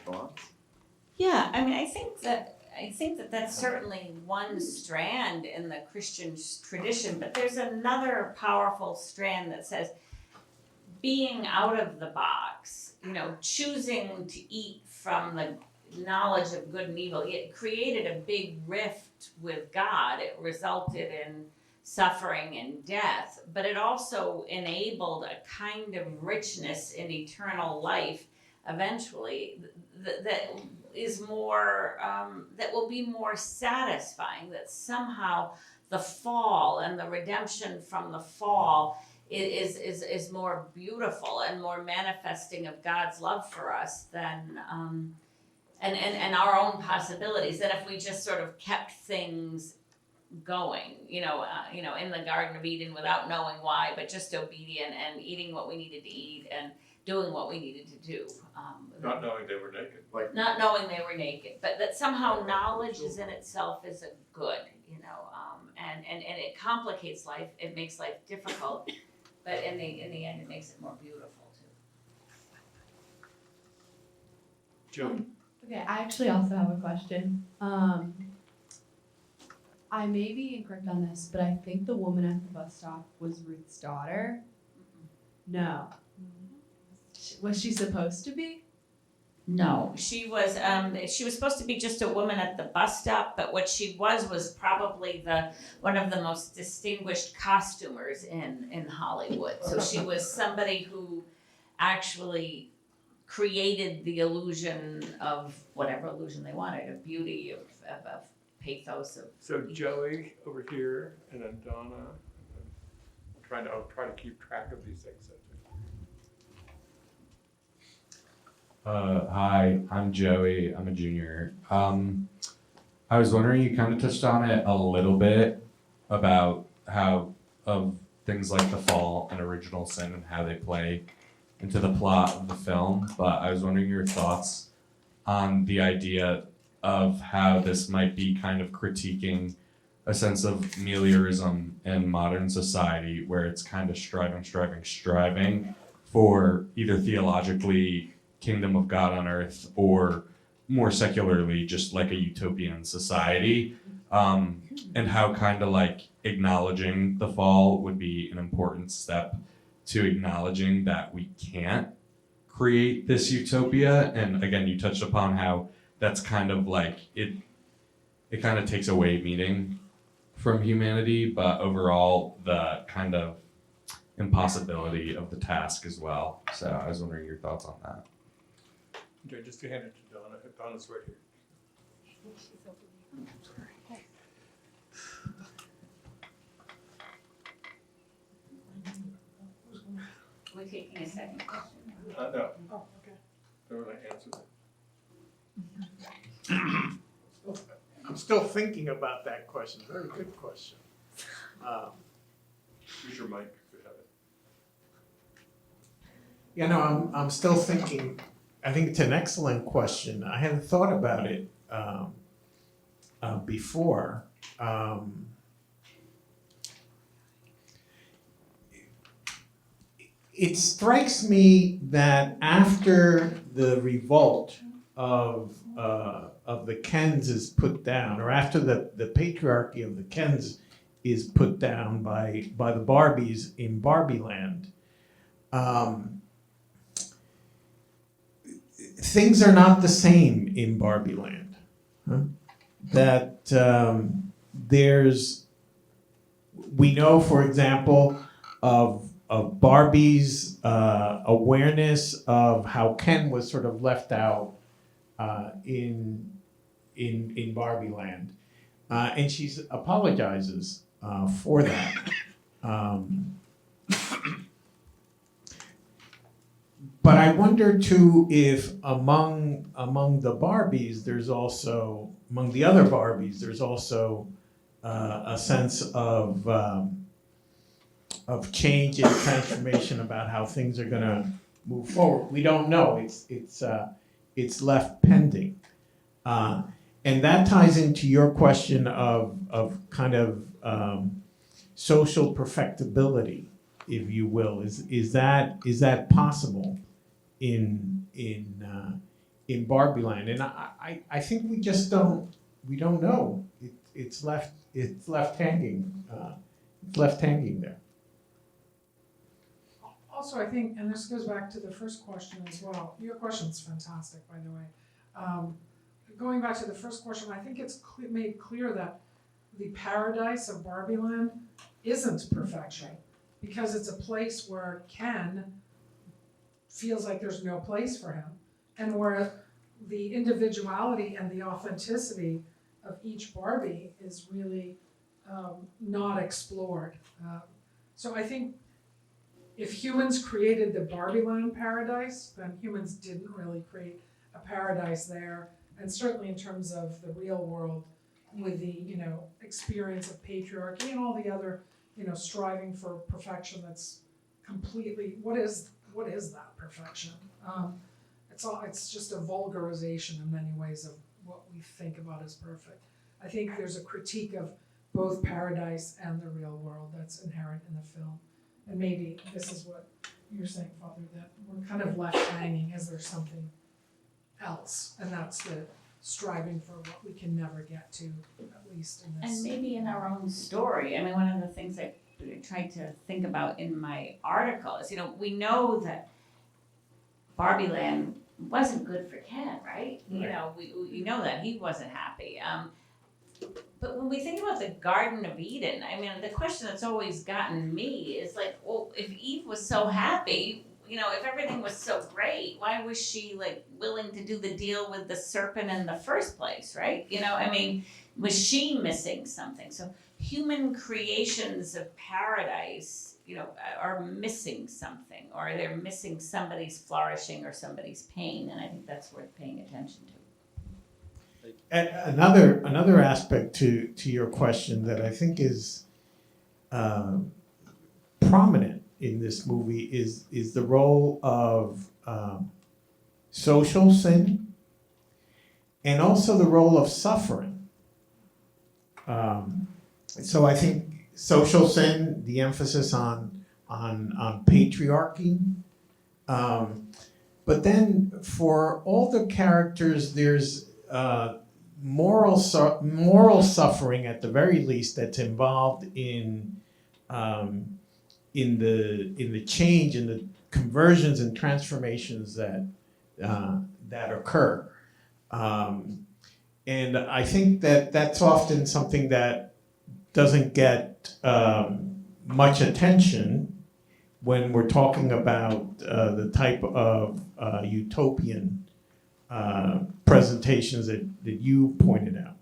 Thoughts? Yeah, I mean, I think that that's certainly one strand in the Christian tradition, but there's another powerful strand that says being out of the box, you know, choosing to eat from the knowledge of good and evil, it created a big rift with God. It resulted in suffering and death, but it also enabled a kind of richness in eternal life eventually that is more, that will be more satisfying, that somehow the fall and the redemption from the fall is more beautiful and more manifesting of God's love for us than, and our own possibilities, than if we just sort of kept things going, in the Garden of Eden without knowing why, but just obedient and eating what we needed to eat and doing what we needed to do. Not knowing they were naked. Not knowing they were naked, but that somehow knowledge is in itself is a good, and it complicates life, it makes life difficult, but in the end, it makes it more beautiful too. Joe? Okay, I actually also have a question. I may be incorrect on this, but I think the woman at the bus stop was Ruth's daughter. No. Was she supposed to be? No, she was supposed to be just a woman at the bus stop, but what she was probably one of the most distinguished costumers in Hollywood. So she was somebody who actually created the illusion of whatever illusion they wanted, of beauty, of pathos, of. So Joey over here, and then Donna. I'll try to keep track of these things. Hi, I'm Joey. I'm a junior. I was wondering, you kind of touched on it a little bit about how of things like the fall and original sin and how they play into the plot of the film, but I was wondering your thoughts on the idea of how this might be kind of critiquing a sense of meliorism in modern society, where it's kind of striving for either theologically kingdom of God on earth, or more secularly, just like a utopian society, and how kind of like acknowledging the fall would be an important step to acknowledging that we can't create this utopia. And again, you touched upon how that's kind of like, it kind of takes away meaning from humanity, but overall the kind of impossibility of the task as well. So I was wondering your thoughts on that. Okay, just to hand it to Donna. Donna's right here. We're taking a second question. No. Oh, okay. They're going to answer that. I'm still thinking about that question, very good question. Use your mic if you have it. I'm still thinking. I think it's an excellent question. I hadn't thought about it before. It strikes me that after the revolt of the Kens is put down, or after the patriarchy of the Kens is put down by the Barbies in Barbie Land, things are not the same in Barbie Land. That we know, for example, of Barbie's awareness of how Ken was sort of left out in Barbie Land, and she apologizes for that. But I wonder too if among the Barbies, there's also, among the other Barbies, there's also a sense of change and transformation about how things are going to move forward. We don't know. It's left pending, and that ties into your question of kind of social perfectibility, if you will. Is that possible in Barbie Land? And I think we just don't know. It's left hanging. It's left hanging there. Also, I think, and this goes back to the first question as well. Your question's fantastic, by the way. Going back to the first question, I think it's made clear that the paradise of Barbie Land isn't perfection, because it's a place where Ken feels like there's no place for him. and where the individuality and the authenticity of each Barbie is really not explored. So I think if humans created the Barbie land paradise, then humans didn't really create a paradise there. And certainly in terms of the real world, with the, experience of patriarchy and all the other, striving for perfection that's completely, what is that perfection? It's just a vulgarization in many ways of what we think about as perfect. I think there's a critique of both paradise and the real world that's inherent in the film. And maybe this is what you're saying, Father, that we're kind of left hanging. Is there something else? And that's the striving for what we can never get to, at least in this. And maybe in our own story. I mean, one of the things I tried to think about in my article is, we know that Barbie Land wasn't good for Ken, right? We know that he wasn't happy. But when we think about the Garden of Eden, I mean, the question that's always gotten me is like, well, if Eve was so happy, if everything was so great, why was she like willing to do the deal with the serpent in the first place, right? I mean, was she missing something? So human creations of paradise, are missing something, or they're missing somebody's flourishing or somebody's pain, and I think that's worth paying attention to. Another aspect to your question that I think is prominent in this movie is the role of social sin and also the role of suffering. So I think social sin, the emphasis on patriarchy, but then for all the characters, there's moral suffering at the very least that's involved in the change, in the conversions and transformations that occur, and I think that's often something that doesn't get much attention when we're talking about the type of utopian presentations that you pointed out.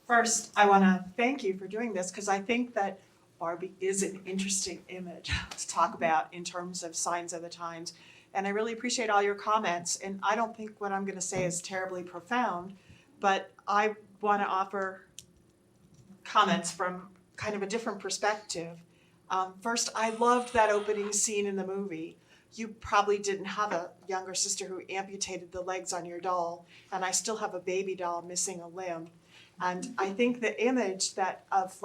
First, I want to thank you for doing this because I think that Barbie is an interesting image to talk about in terms of signs of the times. And I really appreciate all your comments. And I don't think what I'm going to say is terribly profound, but I want to offer comments from kind of a different perspective. First, I loved that opening scene in the movie. You probably didn't have a younger sister who amputated the legs on your doll, and I still have a baby doll missing a limb. And I think the image of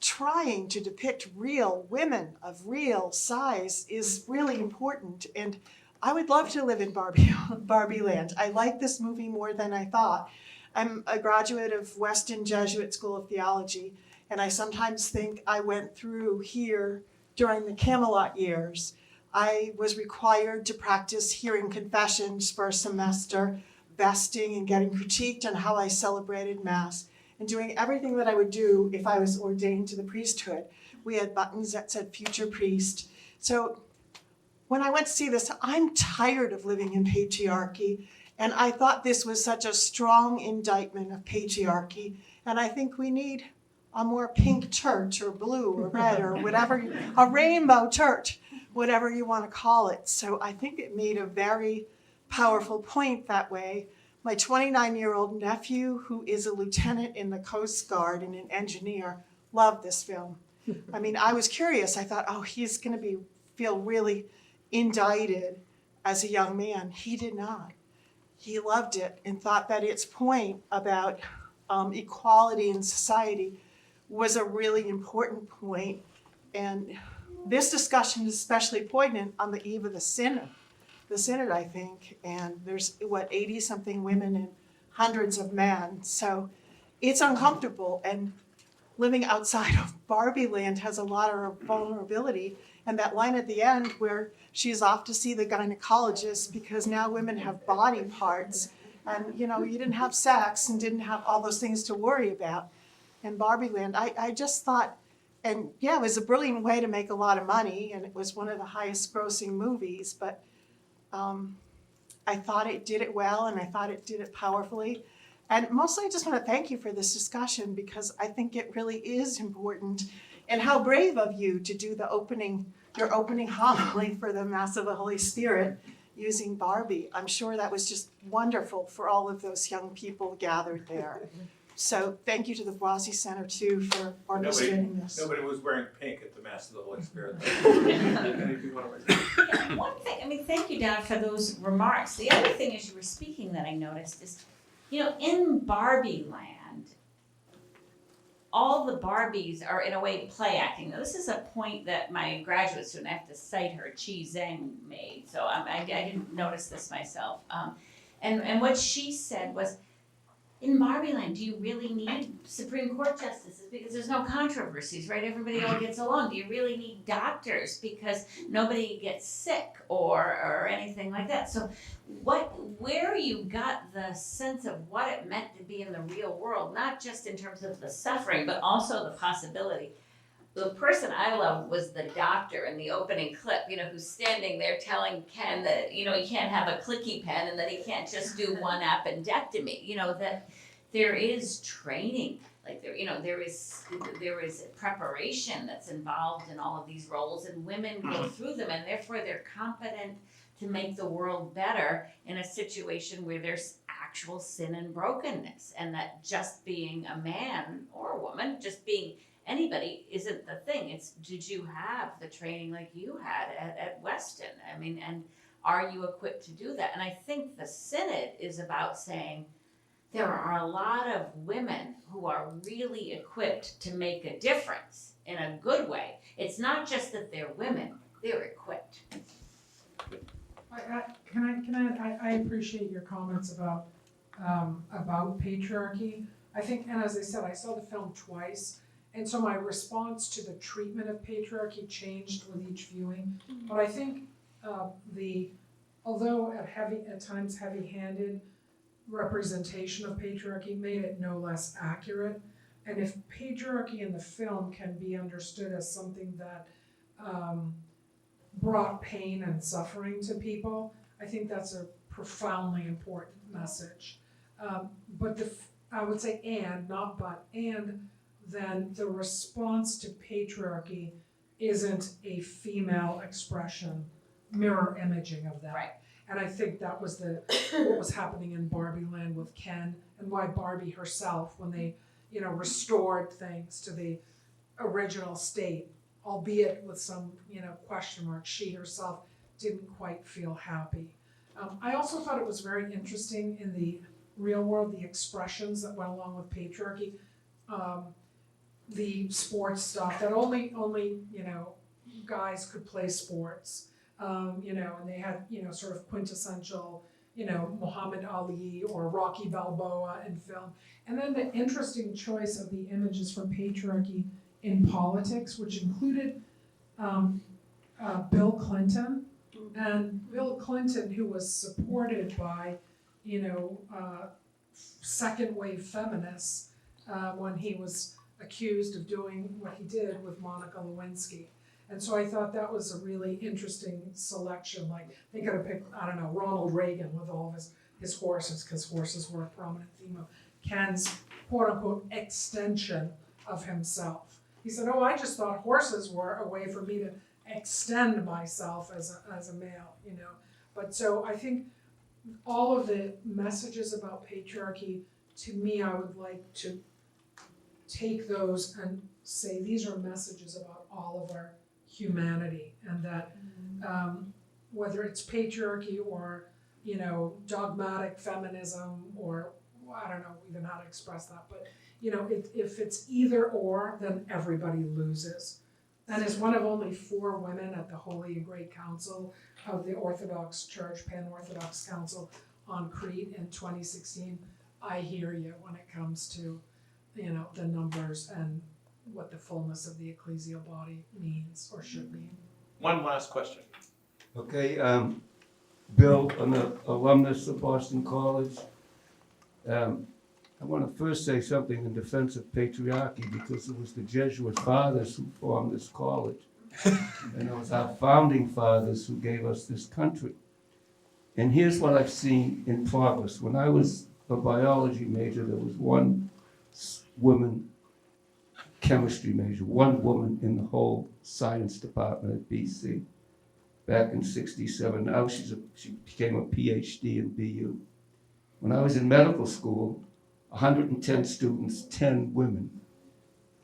trying to depict real women of real size is really important. And I would love to live in Barbie Land. I like this movie more than I thought. I'm a graduate of Weston Jesuit School of Theology, and I sometimes think I went through here during the Camelot years. I was required to practice hearing confessions for a semester, vesting and getting critiqued on how I celebrated Mass, and doing everything that I would do if I was ordained to the priesthood. We had buttons that said future priest. So when I went to see this, I'm tired of living in patriarchy, and I thought this was such a strong indictment of patriarchy, and I think we need a more pink church or blue or red or whatever, a rainbow church, whatever you want to call it. So I think it made a very powerful point that way. My 29-year-old nephew, who is a lieutenant in the Coast Guard and an engineer, loved this film. I mean, I was curious. I thought, oh, he's going to feel really indicted as a young man. He did not. He loved it and thought that its point about equality in society was a really important point. And this discussion is especially poignant on the eve of the Synod, I think, and there's 80-something women and hundreds of men. So it's uncomfortable, and living outside of Barbie Land has a lot of vulnerability. And that line at the end where she's off to see the gynecologist because now women have body parts, and you didn't have sex and didn't have all those things to worry about in Barbie Land. I just thought And yeah, it was a brilliant way to make a lot of money, and it was one of the highest grossing movies, but I thought it did it well, and I thought it did it powerfully. And mostly I just want to thank you for this discussion, because I think it really is important. And how brave of you to do your opening homily for the Mass of the Holy Spirit using Barbie. I'm sure that was just wonderful for all of those young people gathered there. So thank you to the Boisi Center too for orchestrating this. Nobody was wearing pink at the Mass of the Holy Spirit. Anything you want to raise? Yeah, one thing, I mean, thank you, Donna, for those remarks. The other thing as you were speaking that I noticed is, in Barbie land, all the Barbies are in a way play acting. Now, this is a point that my graduate student, I have to cite her, Chi Zheng, made. So I didn't notice this myself. And what she said was, in Barbie land, do you really need Supreme Court justices? Because there's no controversies, right? Everybody all gets along. Do you really need doctors? Because nobody gets sick or anything like that. So where you got the sense of what it meant to be in the real world, not just in terms of the suffering, but also the possibility. The person I loved was the doctor in the opening clip, who's standing there telling Ken that, he can't have a clicky pen and that he can't just do one appendectomy, that there is training, like there is preparation that's involved in all of these roles, and women go through them, and therefore they're competent to make the world better in a situation where there's actual sin and brokenness, and that just being a man or a woman, just being anybody isn't the thing. It's, did you have the training like you had at Weston? I mean, and are you equipped to do that? And I think the Synod is about saying there are a lot of women who are really equipped to make a difference in a good way. It's not just that they're women, they're equipped. I appreciate your comments about patriarchy. I think, and as I said, I saw the film twice. And so my response to the treatment of patriarchy changed with each viewing. But I think although at times heavy-handed representation of patriarchy made it no less accurate. And if patriarchy in the film can be understood as something that brought pain and suffering to people, I think that's a profoundly important message. But I would say and then the response to patriarchy isn't a female expression, mirror imaging of that. Right. And I think that was what was happening in Barbie land with Ken, and why Barbie herself, when they, restored things to the original state, albeit with some, question marks, she herself didn't quite feel happy. I also thought it was very interesting in the real world, the expressions that went along with patriarchy. The sports stuff that only guys could play sports, and they had sort of quintessential Muhammad Ali or Rocky Balboa in film, and then the interesting choice of the images from patriarchy in politics, which included Bill Clinton, and Bill Clinton, who was supported by second wave feminists when he was accused of doing what he did with Monica Lewinsky. And so I thought that was a really interesting selection. Like, they could have picked, I don't know, Ronald Reagan with all of his horses, because horses were a prominent theme of Ken's quote-unquote extension of himself. He said, I just thought horses were a way for me to extend myself as a male, But so I think all of the messages about patriarchy, to me, I would like to take those and say these are messages about all of our humanity, and that whether it's patriarchy or dogmatic feminism, or I don't know even how to express that, but if it's either or, then everybody loses. And as one of only 4 women at the Holy and Great Council of the Orthodox Church, Pan-Orthodox Council on Crete in 2016, I hear you when it comes to the numbers and what the fullness of the ecclesial body means or should mean. One last question. Okay, Bill, I'm an alumnus of Boston College. I I want to first say something in defense of patriarchy, because it was the Jesuit fathers who formed this college. And it was our founding fathers who gave us this country. And here's what I've seen in progress. When I was a biology major, there was one woman chemistry major, one woman in the whole science department at BC back in '67. Now she became a PhD in BU. When I was in medical school, 110 students, 10 women.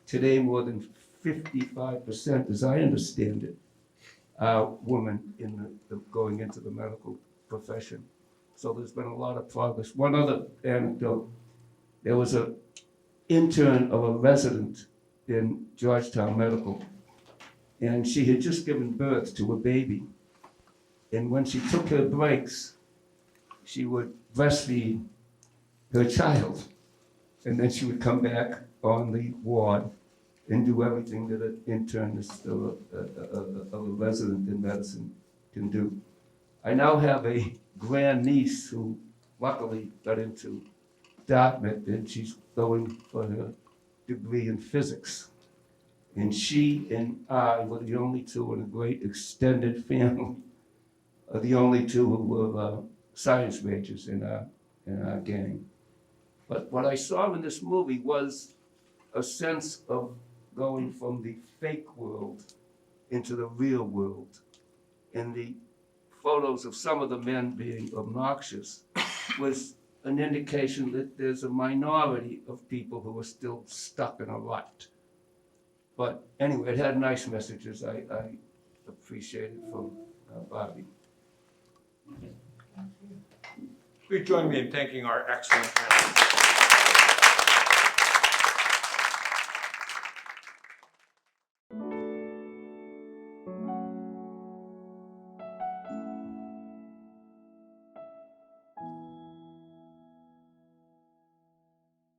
Today, more than 55%, as I understand it, are women in going into the medical profession. So there's been a lot of progress. One other anecdote, there was an intern of a resident in Georgetown Medical, and she had just given birth to a baby. And when she took her breaks, she would breastfeed her child. And then she would come back on the ward and do everything that an internist or a resident in medicine can do. I now have a grandniece who luckily got into Dartmouth, and she's going for her degree in physics. And she and I were the only two in a great extended family, the only two who were science majors in our gang. But what I saw in this movie was a sense of going from the fake world into the real world. And the photos of some of the men being obnoxious was an indication that there's a minority of people who are still stuck in a rut. But anyway, it had nice messages. I appreciate it from Barbie. Please join me in thanking our excellent panel.